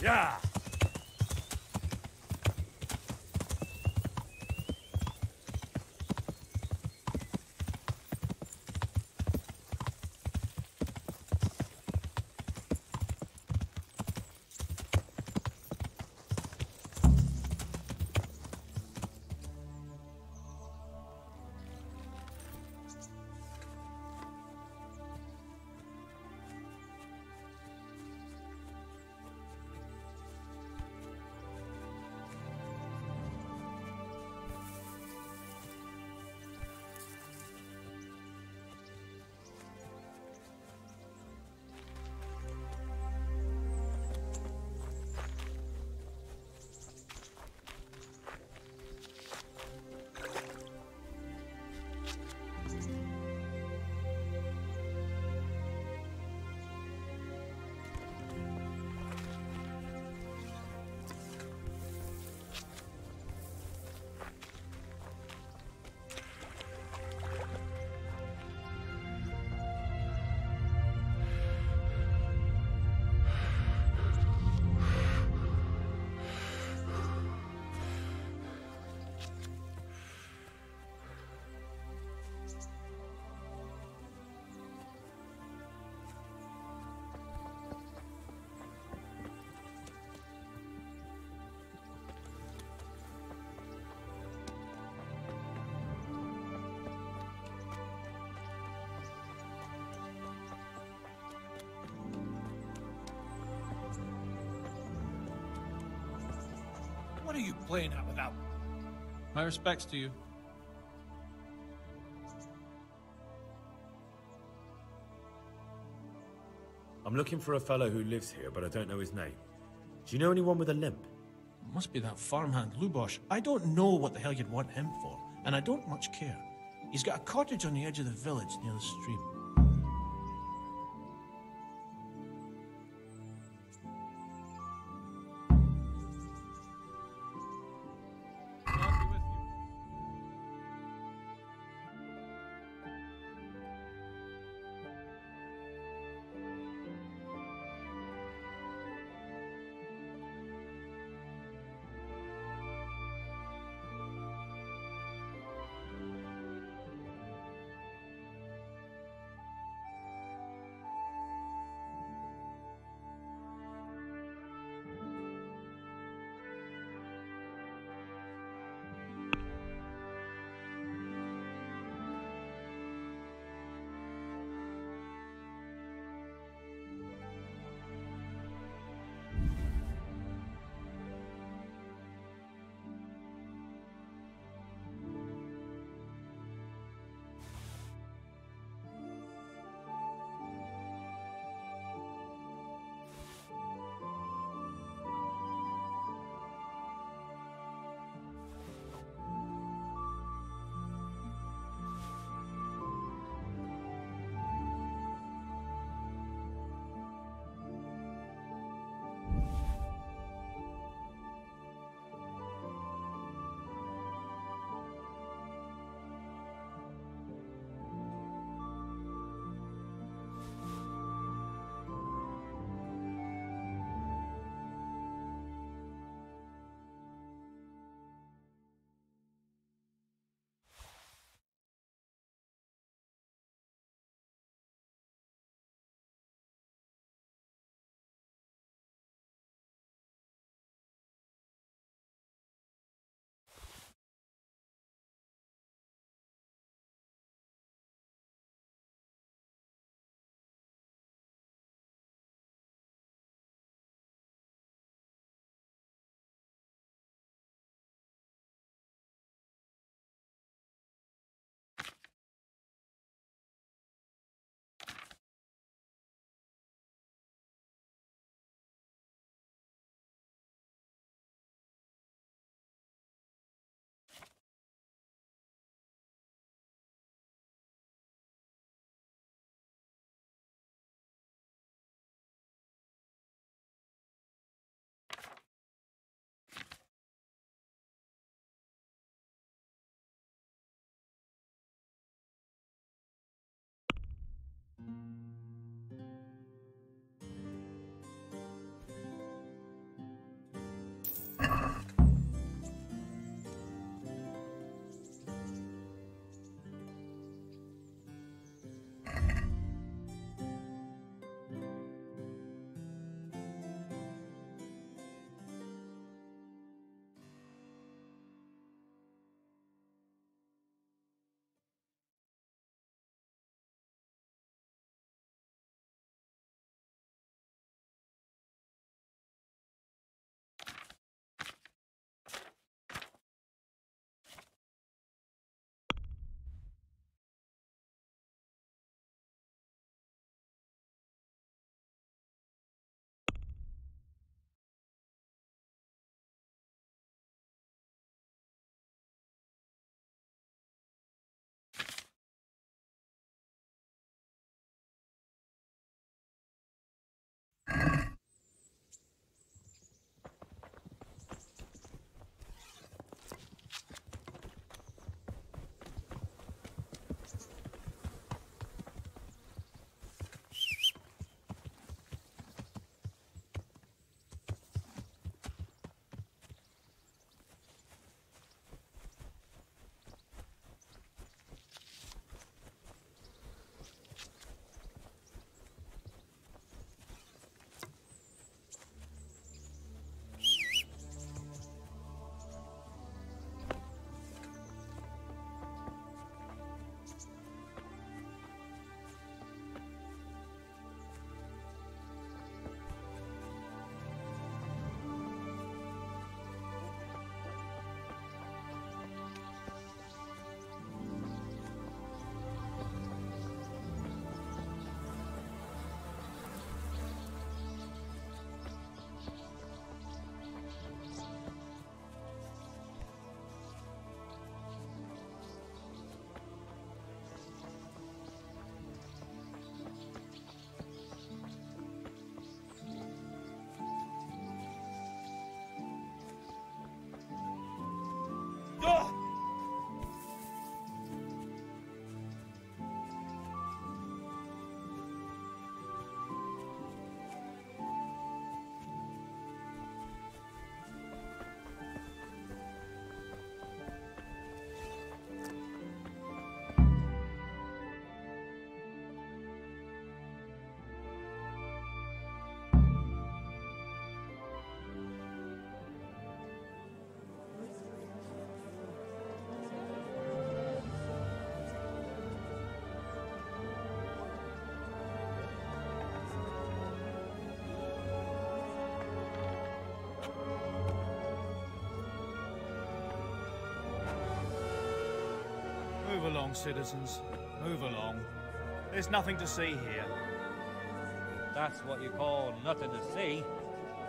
Yeah! are you playing at without? My respects to you. I'm looking for a fellow who lives here, but I don't know his name. Do you know anyone with a limp? Must be that farmhand Lubosh. I don't know what the hell you'd want him for, and I don't much care. He's got a cottage on the edge of the village near the stream. along, citizens. Move along. There's nothing to see here. That's what you call nothing to see.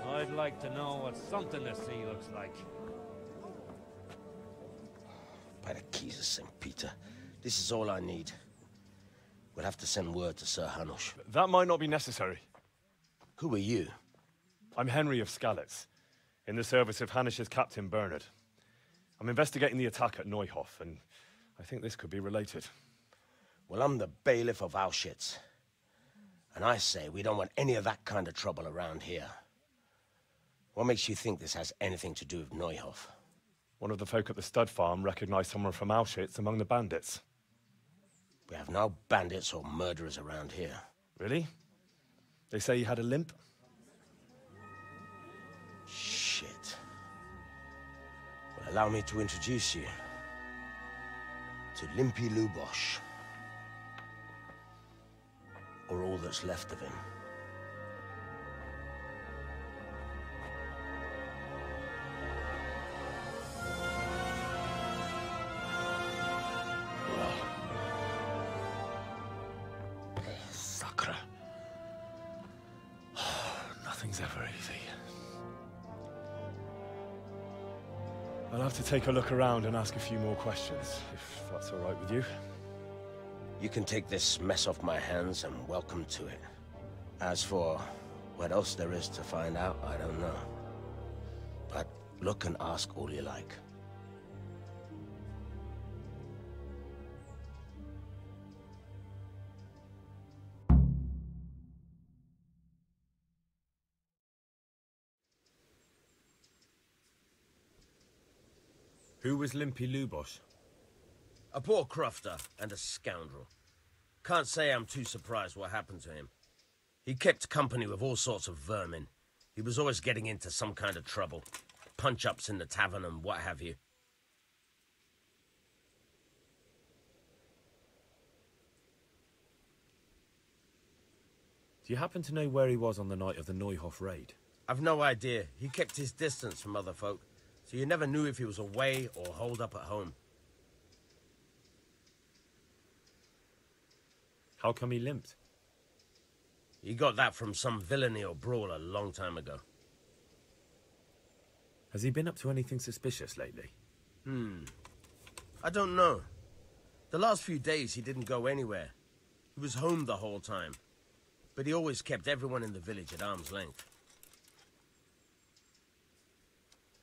I'd like to know what something to see looks like. By the keys of St. Peter, this is all I need. We'll have to send word to Sir Hanush. That might not be necessary. Who are you? I'm Henry of Skalitz, in the service of Hanush's Captain Bernard. I'm investigating the attack at Neuhof, and I think this could be related. Well, I'm the bailiff of Auschwitz. And I say we don't want any of that kind of trouble around here. What makes you think this has anything to do with Neuhof? One of the folk at the stud farm recognized someone from Auschwitz among the bandits. We have no bandits or murderers around here. Really? They say he had a limp? Shit. Well, allow me to introduce you to Limpy Lubosh. Or all that's left of him. Sacre. Nothing's ever easy. I'll have to take a look around and ask a few more questions, if that's all right with you. You can take this mess off my hands and welcome to it. As for what else there is to find out, I don't know. But look and ask all you like. Who was Limpy Lubosh? A poor crofter and a scoundrel. Can't say I'm too surprised what happened to him. He kept company with all sorts of vermin. He was always getting into some kind of trouble. Punch-ups in the tavern and what have you. Do you happen to know where he was on the night of the Neuhof raid? I've no idea. He kept his distance from other folk, so you never knew if he was away or holed up at home. How come he limped? He got that from some villainy or brawl a long time ago. Has he been up to anything suspicious lately? I don't know. The last few days he didn't go anywhere. He was home the whole time. But he always kept everyone in the village at arm's length.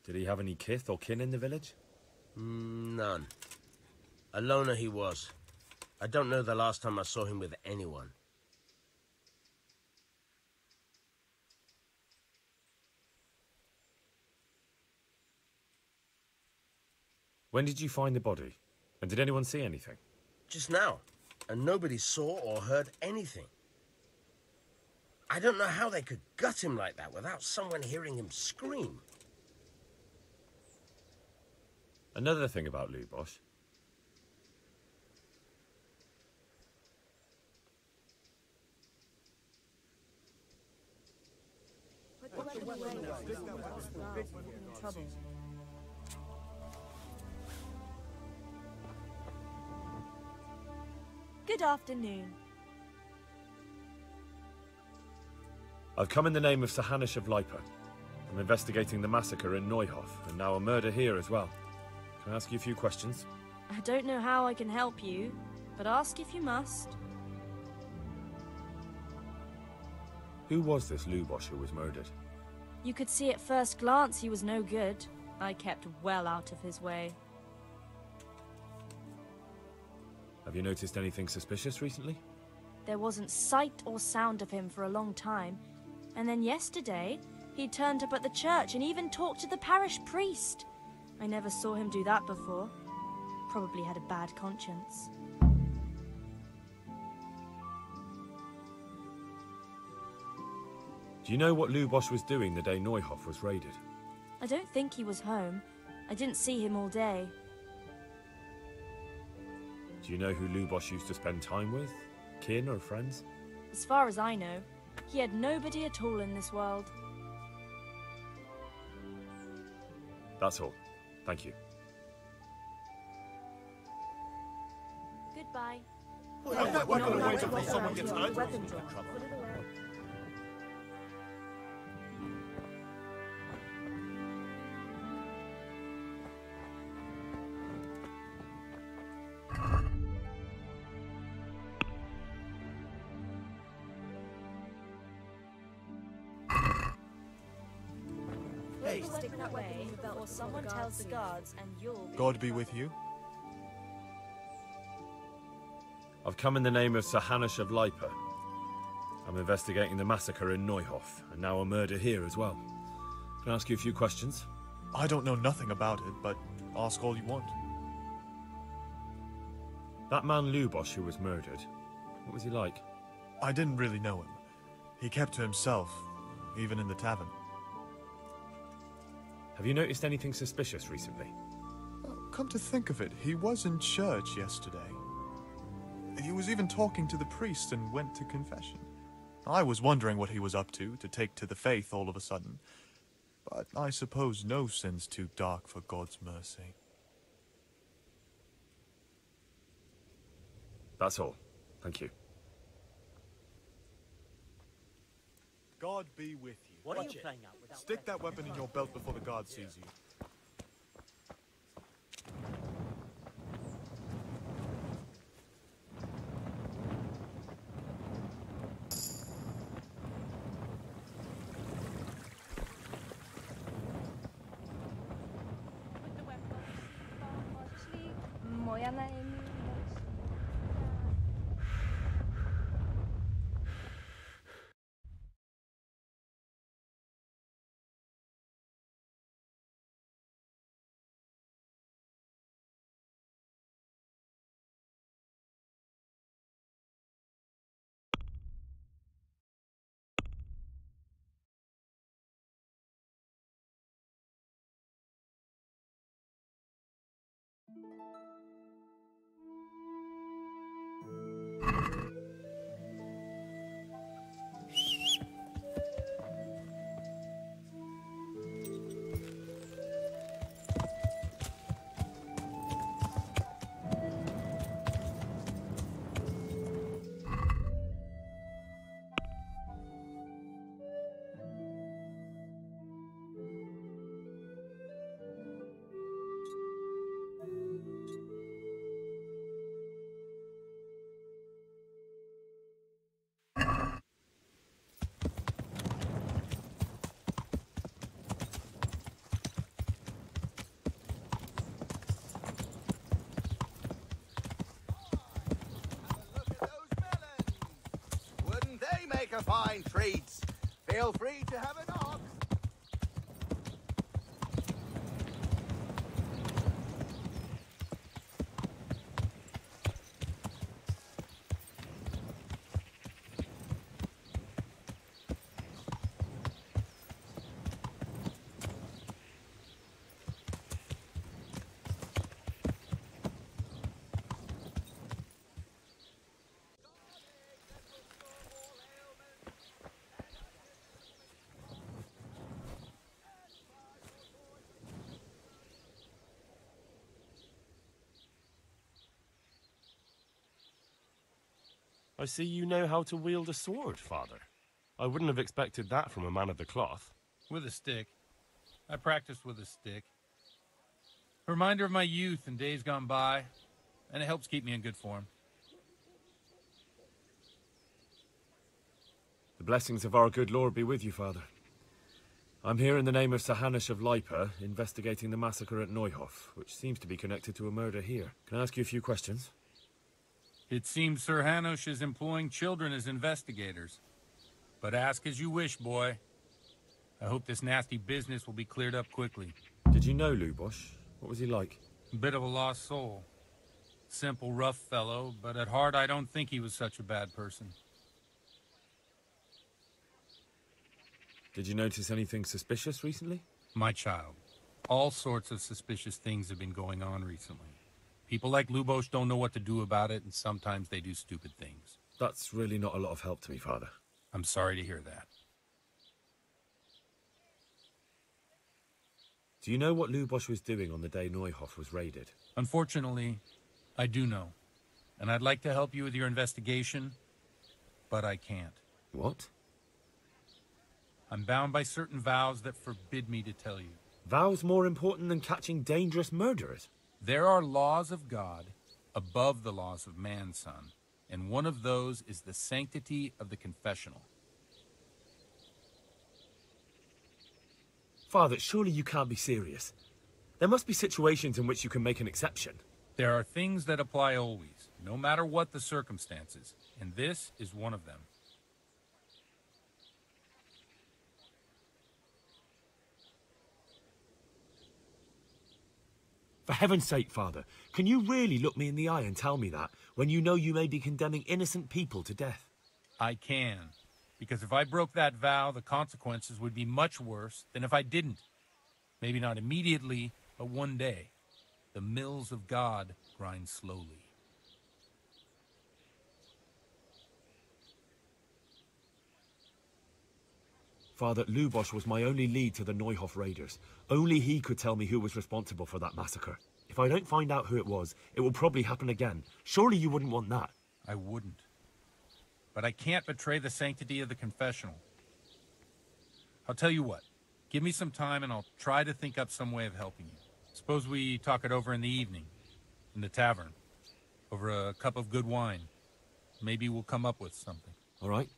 Did he have any kith or kin in the village? None. A loner he was. I don't know the last time I saw him with anyone. When did you find the body? And did anyone see anything? Just now. And nobody saw or heard anything. I don't know how they could gut him like that without someone hearing him scream. Another thing about Lubosh. Good afternoon. I've come in the name of Sir Hanush of Lipa. I'm investigating the massacre in Neuhof, and now a murder here as well. Can I ask you a few questions? I don't know how I can help you, but ask if you must. Who was this Lubosh who was murdered? You could see at first glance he was no good. I kept well out of his way. Have you noticed anything suspicious recently? There wasn't sight or sound of him for a long time. And then yesterday, he turned up at the church and even talked to the parish priest. I never saw him do that before. Probably had a bad conscience. Do you know what Lubosh was doing the day Neuhof was raided? I don't think he was home. I didn't see him all day. Do you know who Lubosh used to spend time with? Kin or friends? As far as I know, he had nobody at all in this world. That's all. Thank you. Goodbye. We're gonna wait until someone gets hurt. Hey, stick that way, or someone tells the guards and you'll be... God be with you. I've come in the name of Sir Hanush of Lipa. I'm investigating the massacre in Neuhof, and now a murder here as well. Can I ask you a few questions? I don't know nothing about it, but ask all you want. That man Lubosh who was murdered, what was he like? I didn't really know him. He kept to himself, even in the tavern. Have you noticed anything suspicious recently? Come to think of it, he was in church yesterday. He was even talking to the priest and went to confession. I was wondering what he was up to take to the faith all of a sudden. But I suppose no sin's too dark for God's mercy. That's all. Thank you. God be with you. What are you playing out without... Stick that weapon in your belt before the guard sees you. Make a fine treat. Feel free to have a knock. I see you know how to wield a sword, Father. I wouldn't have expected that from a man of the cloth. With a stick. I practiced with a stick. A reminder of my youth and days gone by, and it helps keep me in good form. The blessings of our good Lord be with you, Father. I'm here in the name of Sir Hanush of Lipa, investigating the massacre at Neuhof, which seems to be connected to a murder here. Can I ask you a few questions? It seems Sir Hanush is employing children as investigators. But ask as you wish, boy. I hope this nasty business will be cleared up quickly. Did you know Lubosh? What was he like? A bit of a lost soul. Simple, rough fellow, but at heart I don't think he was such a bad person. Did you notice anything suspicious recently? My child, all sorts of suspicious things have been going on recently. People like Lubosh don't know what to do about it, and sometimes they do stupid things. That's really not a lot of help to me, Father. I'm sorry to hear that. Do you know what Lubosh was doing on the day Neuhof was raided? Unfortunately, I do know. and I'd like to help you with your investigation, but I can't. What? I'm bound by certain vows that forbid me to tell you. Vows more important than catching dangerous murderers? There are laws of God above the laws of man, son, and one of those is the sanctity of the confessional. Father, surely you can't be serious. There must be situations in which you can make an exception. There are things that apply always, no matter what the circumstances, and this is one of them. For heaven's sake, Father, can you really look me in the eye and tell me that when you know you may be condemning innocent people to death? I can, because if I broke that vow, the consequences would be much worse than if I didn't. Maybe not immediately, but one day. The mills of God grind slowly. Father, Lubosh was my only lead to the Neuhof raiders. Only he could tell me who was responsible for that massacre. If I don't find out who it was, it will probably happen again. Surely you wouldn't want that. I wouldn't. But I can't betray the sanctity of the confessional. I'll tell you what. Give me some time and I'll try to think up some way of helping you. Suppose we talk it over in the evening, in the tavern, over a cup of good wine. Maybe we'll come up with something. All right.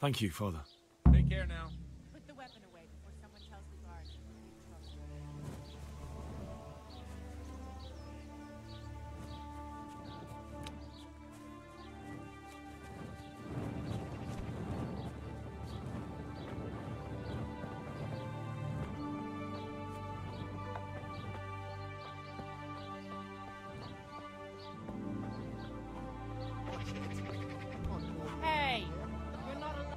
Thank you, Father. Take care now. Put the weapon away before someone tells the guard. Hey! You're not allowed.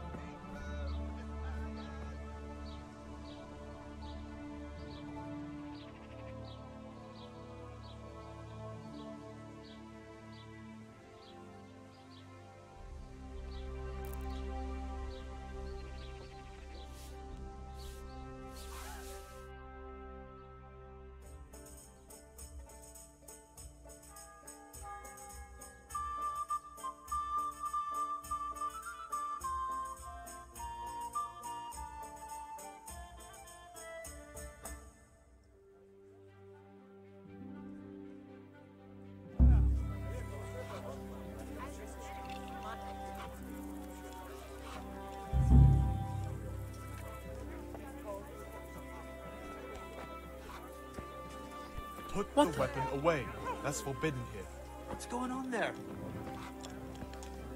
Put the weapon away. That's forbidden here. What's going on there?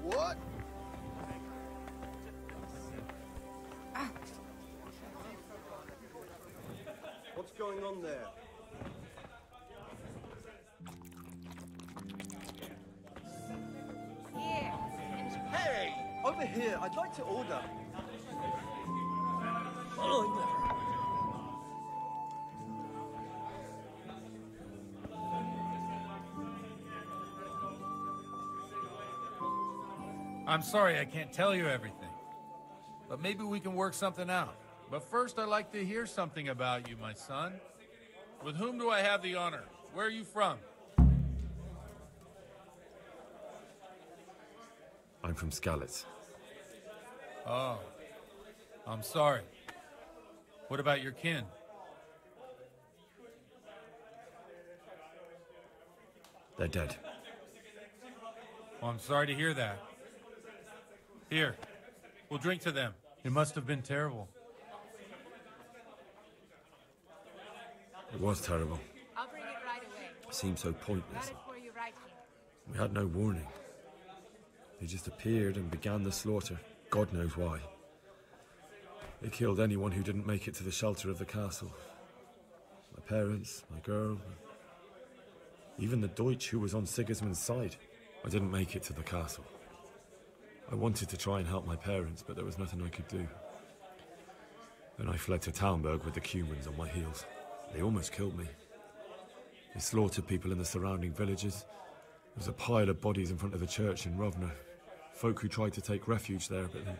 What? What's going on there? Hey! Over here, I'd like to order. Following her. I'm sorry I can't tell you everything, but maybe we can work something out. But first, I'd like to hear something about you, my son. With whom do I have the honor? Where are you from? I'm from Skalitz. Oh, I'm sorry. What about your kin? They're dead. Oh, I'm sorry to hear that. Here, we'll drink to them. It must have been terrible. It was terrible. I'll bring it right away. It seemed so pointless. Got it for you right here. We had no warning. They just appeared and began the slaughter. God knows why. They killed anyone who didn't make it to the shelter of the castle. My parents, my girl, even the Deutsch who was on Sigismund's side. I didn't make it to the castle. I wanted to try and help my parents, but there was nothing I could do. Then I fled to Talmberg with the Cumans on my heels. They almost killed me. They slaughtered people in the surrounding villages. There was a pile of bodies in front of the church in Rovno. Folk who tried to take refuge there, but they...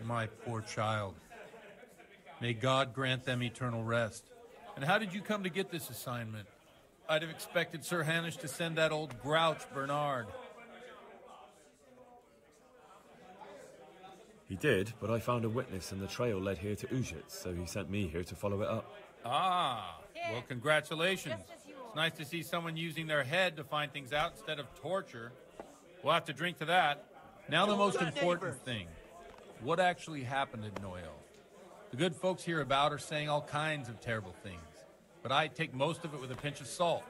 My poor child. May God grant them eternal rest. And how did you come to get this assignment? I'd have expected Sir Hanish to send that old grouch, Bernard. He did, but I found a witness and the trail led here to Ujits, so he sent me here to follow it up. Ah, well, congratulations. It's nice to see someone using their head to find things out instead of torture. We'll have to drink to that. Now the most important thing. What actually happened at Noel? The good folks hereabout are saying all kinds of terrible things, but I take most of it with a pinch of salt.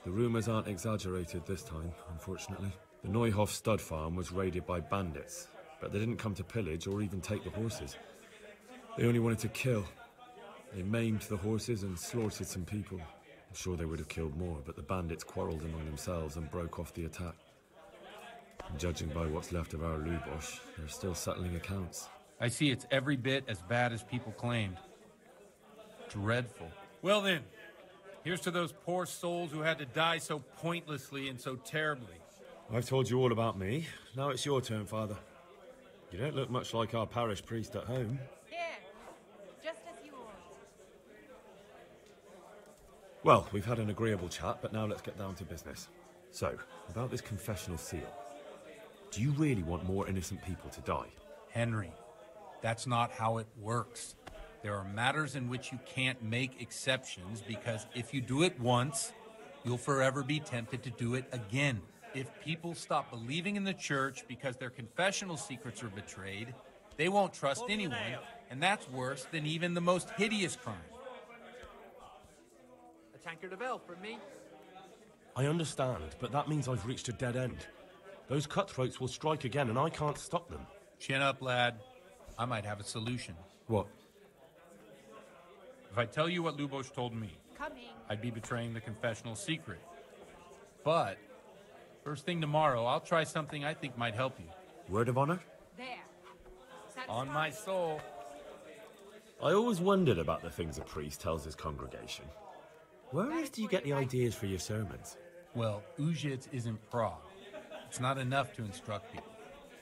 The rumors aren't exaggerated this time, unfortunately. The Neuhoff stud farm was raided by bandits, but they didn't come to pillage or even take the horses. They only wanted to kill. They maimed the horses and slaughtered some people. I'm sure they would have killed more, but the bandits quarreled among themselves and broke off the attack. And judging by what's left of our Lubosh, they're still settling accounts. I see it's every bit as bad as people claimed. Dreadful. Well then, here's to those poor souls who had to die so pointlessly and so terribly. I've told you all about me. Now it's your turn, Father. You don't look much like our parish priest at home. Here, just as you ordered. Well, we've had an agreeable chat, but now let's get down to business. So, about this confessional seal. Do you really want more innocent people to die? Henry, that's not how it works. There are matters in which you can't make exceptions because if you do it once, you'll forever be tempted to do it again. If people stop believing in the church because their confessional secrets are betrayed, they won't trust anyone, and that's worse than even the most hideous crime. A tankard of ale for me. I understand, but that means I've reached a dead end. Those cutthroats will strike again, and I can't stop them. Chin up, lad. I might have a solution. What? If I tell you what Lubosh told me, I'd be betraying the confessional secret. But first thing tomorrow, I'll try something I think might help you. Word of honor? There. On my soul. I always wondered about the things a priest tells his congregation. Where else do you get the ideas for your sermons? Well, Ujits isn't Prague. It's not enough to instruct people.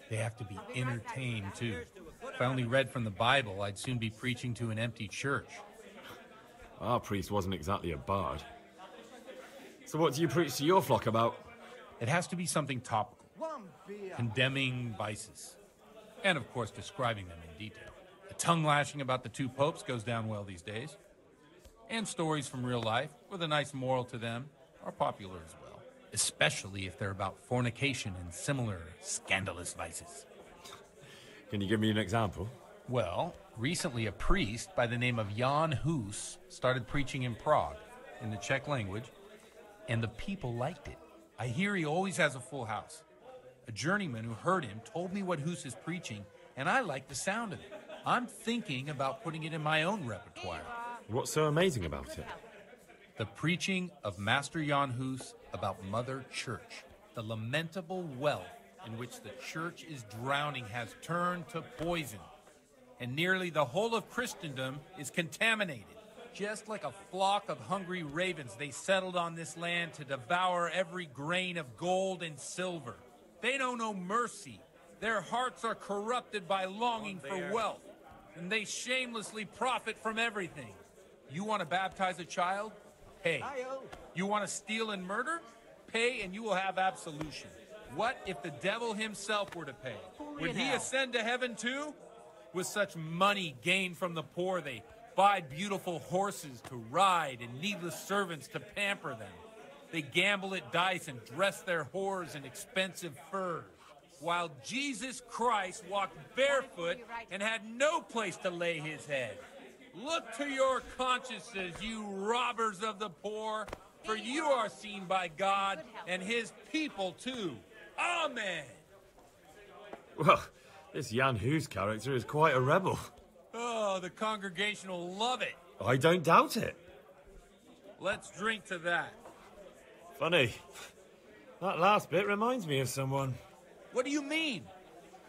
They have to be entertained, too. If I only read from the Bible, I'd soon be preaching to an empty church. Our priest wasn't exactly a bard. So what do you preach to your flock about? It has to be something topical. Condemning vices. And, of course, describing them in detail. A tongue lashing about the two popes goes down well these days. And stories from real life, with a nice moral to them, are popular as well. Especially if they're about fornication and similar scandalous vices. Can you give me an example? Well, recently a priest by the name of Jan Hus started preaching in Prague, in the Czech language, and the people liked it. I hear he always has a full house. A journeyman who heard him told me what Hus is preaching, and I like the sound of it. I'm thinking about putting it in my own repertoire. What's so amazing about it? The preaching of Master Jan Hus about Mother Church. The lamentable wealth in which the church is drowning has turned to poison. And nearly the whole of Christendom is contaminated. Just like a flock of hungry ravens, they settled on this land to devour every grain of gold and silver. They know no mercy. Their hearts are corrupted by longing for wealth, and they shamelessly profit from everything. You want to baptize a child? Pay. You want to steal and murder? Pay and you will have absolution. What if the devil himself were to pay? Would he ascend to heaven too? With such money gained from the poor, they buy beautiful horses to ride and needless servants to pamper them. They gamble at dice and dress their whores in expensive furs. While Jesus Christ walked barefoot and had no place to lay his head. Look to your consciences, you robbers of the poor, for you are seen by God and his people too. Amen. Well, this Jan Hus character is quite a rebel. Oh, the congregation will love it. I don't doubt it. Let's drink to that. Funny. That last bit reminds me of someone. What do you mean?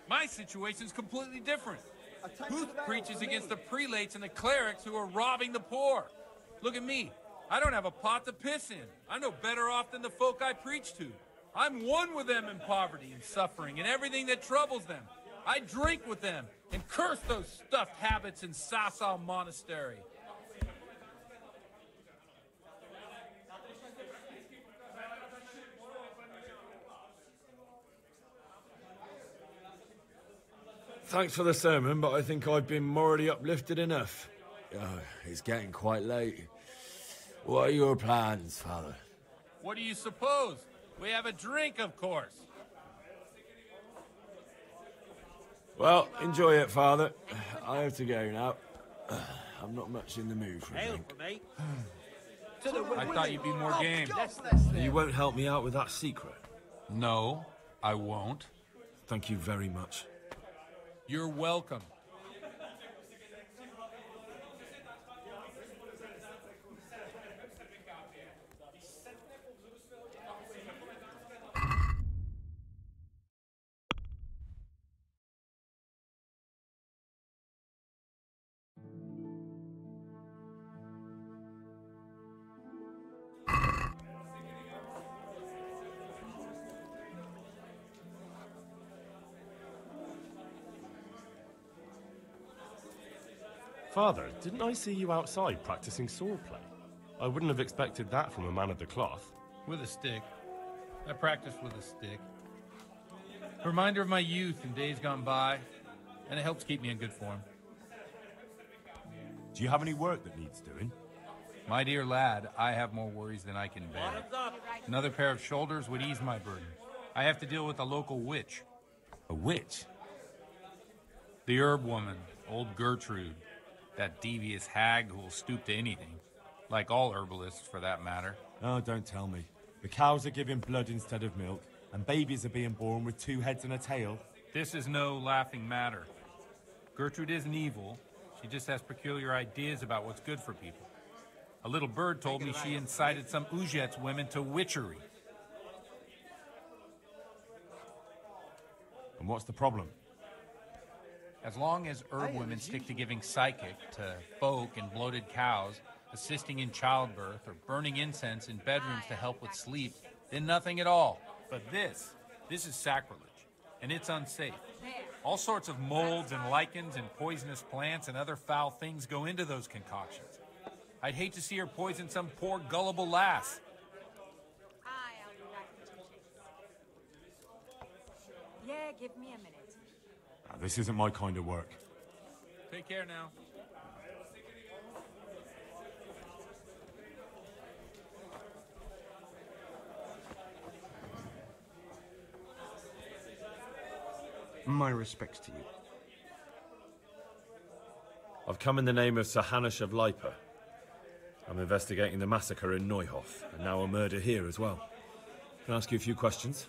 My situation's completely different. Who preaches against the prelates and the clerics who are robbing the poor? Look at me. I don't have a pot to piss in. I'm no better off than the folk I preach to. I'm one with them in poverty and suffering and everything that troubles them. I drink with them and curse those stuffed habits in Sasau Monastery. Thanks for the sermon, but I think I've been morally uplifted enough. Oh, it's getting quite late. What are your plans, Father? What do you suppose? We have a drink, of course. Well, enjoy it, Father. I have to go now. I'm not much in the mood for a drink. I thought you'd be more game. You won't help me out with that secret? No, I won't. Thank you very much. You're welcome. Father, didn't I see you outside practicing swordplay? I wouldn't have expected that from a man of the cloth. With a stick. I practice with a stick. Reminder of my youth and days gone by, and it helps keep me in good form. Do you have any work that needs doing? My dear lad, I have more worries than I can bear. Another pair of shoulders would ease my burden. I have to deal with a local witch. A witch? The herb woman, old Gertrude. That devious hag who will stoop to anything. Like all herbalists, for that matter. Oh, don't tell me. The cows are giving blood instead of milk, and babies are being born with 2 heads and a tail. This is no laughing matter. Gertrude isn't evil. She just has peculiar ideas about what's good for people. A little bird told me she incited some Ujet's women to witchery. And what's the problem? As long as herb women stick to giving psychic to folk and bloated cows, assisting in childbirth, or burning incense in bedrooms to help with sleep, then nothing at all. But this is sacrilege, and it's unsafe. All sorts of molds and lichens and poisonous plants and other foul things go into those concoctions. I'd hate to see her poison some poor gullible lass. Yeah, give me a minute. This isn't my kind of work. Take care now. My respects to you. I've come in the name of Sir Hanush of Lipa. I'm investigating the massacre in Neuhof, and now a murder here as well. Can I ask you a few questions?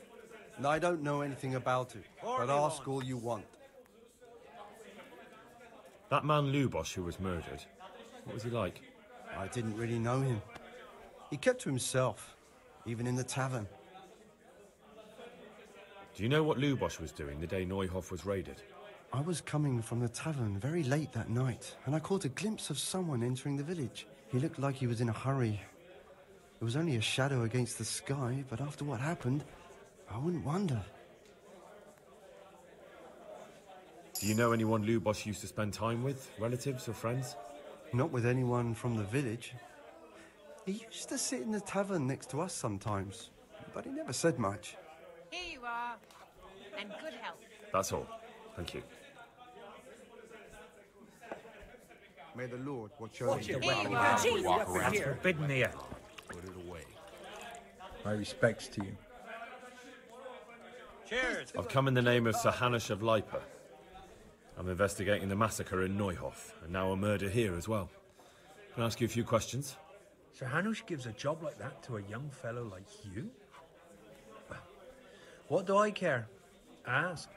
I don't know anything about it, but ask all you want. That man Lubosh who was murdered, what was he like? I didn't really know him. He kept to himself, even in the tavern. Do you know what Lubosh was doing the day Neuhof was raided? I was coming from the tavern very late that night, and I caught a glimpse of someone entering the village. He looked like he was in a hurry. It was only a shadow against the sky, but after what happened, I wouldn't wonder. Do you know anyone Lubosh used to spend time with? Relatives or friends? Not with anyone from the village. He used to sit in the tavern next to us sometimes, but he never said much. Here you are, and good health. That's all. Thank you. May the Lord watch over you. Walk around. That's forbidden here. Put it away. My respects to you. Cheers. I've come in the name of Sir Hanush of Lipa. I'm investigating the massacre in Neuhof, and now a murder here as well. Can I ask you a few questions? Sir Hanush gives a job like that to a young fellow like you? What do I care? Ask.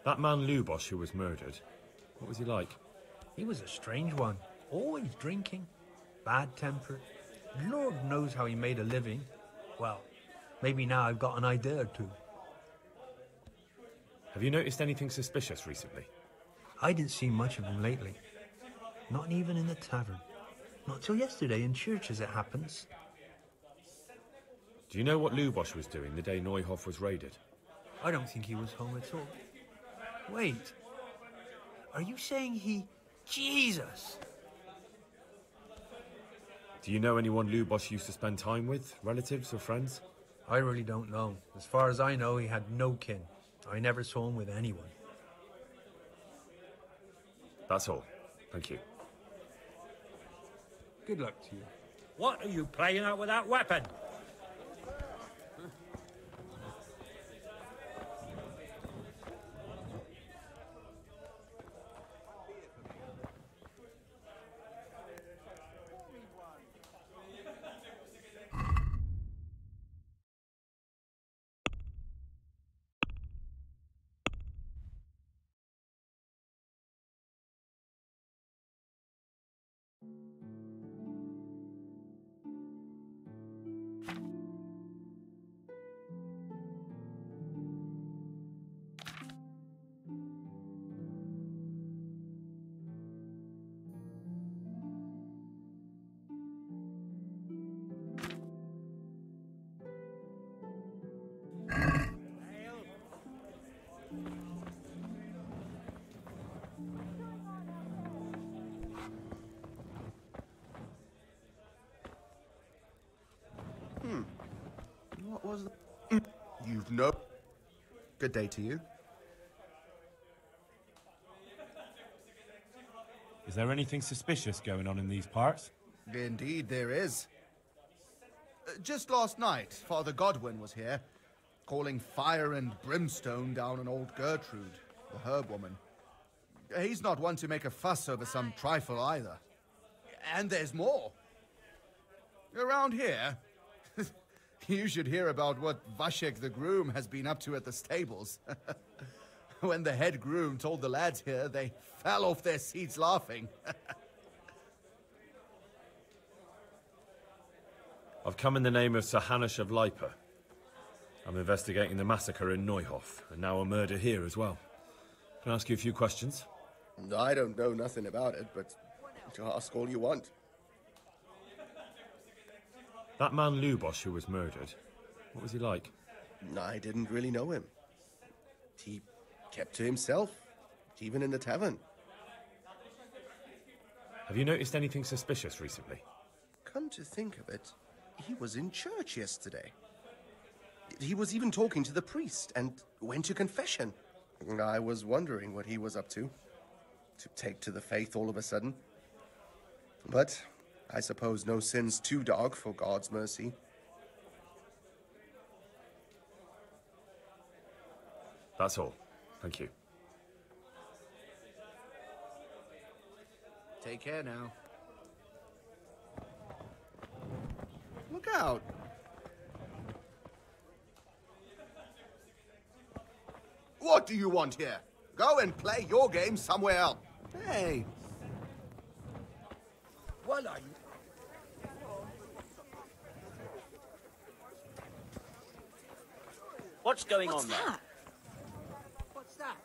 That man Lubosh who was murdered, what was he like? He was a strange one. Always drinking. Bad-tempered. Lord knows how he made a living. Well, maybe now I've got an idea or two. Have you noticed anything suspicious recently? I didn't see much of him lately. Not even in the tavern. Not till yesterday in church, as it happens. Do you know what Lubosh was doing the day Neuhof was raided? I don't think he was home at all. Wait. Are you saying he... Jesus! Do you know anyone Lubosh used to spend time with? Relatives or friends? I really don't know. As far as I know, he had no kin. I never saw him with anyone. That's all. Thank you. Good luck to you. What are you playing at with that weapon? What was the... You've no... Good day to you. Is there anything suspicious going on in these parts? Indeed there is. Just last night, Father Godwin was here, calling fire and brimstone down on old Gertrude, the herb woman. He's not one to make a fuss over some trifle either. And there's more. Around here, you should hear about what Vashek the groom has been up to at the stables. When the head groom told the lads here, they fell off their seats laughing. I've come in the name of Sir Hanush of Leiper. I'm investigating the massacre in Neuhof, and now a murder here as well. Can I ask you a few questions? I don't know nothing about it, but ask all you want. That man Lubosh who was murdered, what was he like? I didn't really know him. He kept to himself, even in the tavern. Have you noticed anything suspicious recently? Come to think of it, he was in church yesterday. He was even talking to the priest and went to confession. I was wondering what he was up to take to the faith all of a sudden. But I suppose no sin's too dark for God's mercy. That's all. Thank you. Take care now. Look out! What do you want here? Go and play your game somewhere else. Hey! What are you? What's going on there? What's that?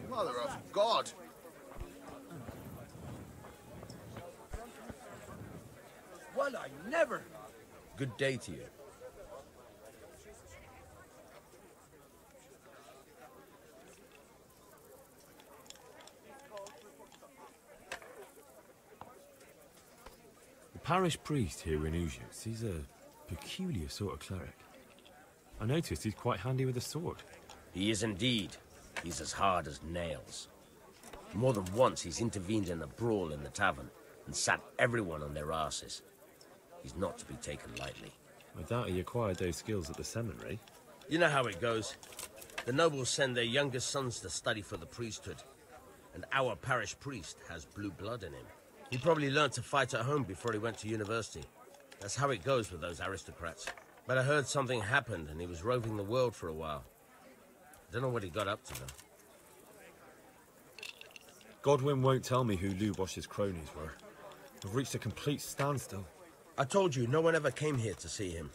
Mother of God! Well, I never. Good day to you. The parish priest here in Ujus, he's a peculiar sort of cleric. I noticed he's quite handy with a sword. He is indeed. He's as hard as nails. More than once he's intervened in a brawl in the tavern and sat everyone on their asses. He's not to be taken lightly. I doubt he acquired those skills at the seminary. You know how it goes. The nobles send their youngest sons to study for the priesthood, and our parish priest has blue blood in him. He probably learned to fight at home before he went to university. That's how it goes with those aristocrats. But I heard something happened and he was roving the world for a while. I don't know what he got up to, though. Godwin won't tell me who Lubosh's cronies were. I've reached a complete standstill. I told you, no one ever came here to see him.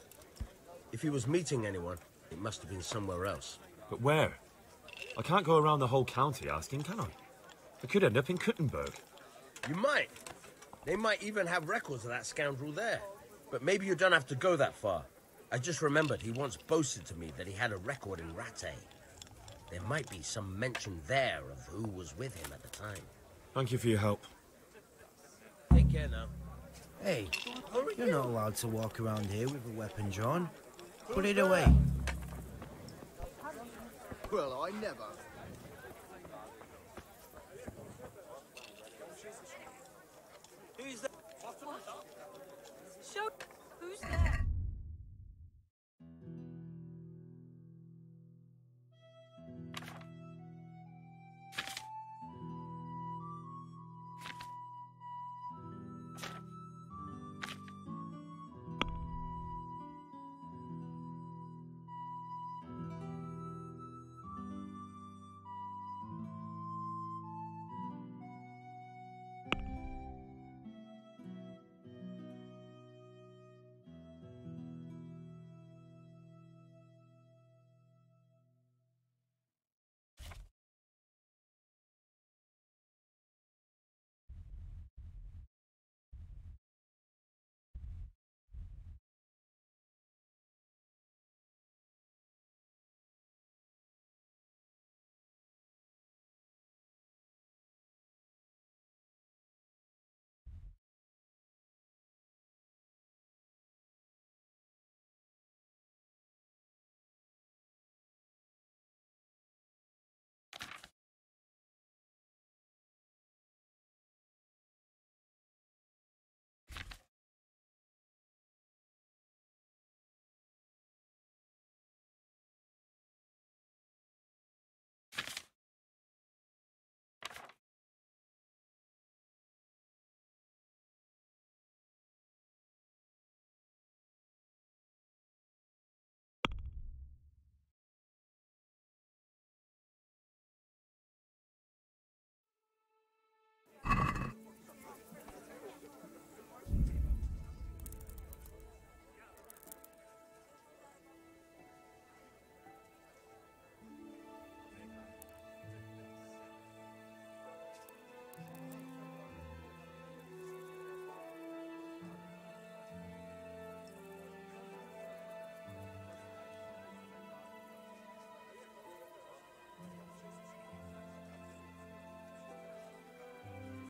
If he was meeting anyone, it must have been somewhere else. But where? I can't go around the whole county asking, can I? I could end up in Kuttenberg. You might. They might even have records of that scoundrel there. But maybe you don't have to go that far. I just remembered he once boasted to me that he had a record in Rattay. There might be some mention there of who was with him at the time. Thank you for your help. Take care now. Hey, you're not allowed to walk around here with a weapon drawn. Put it away. Well, I never.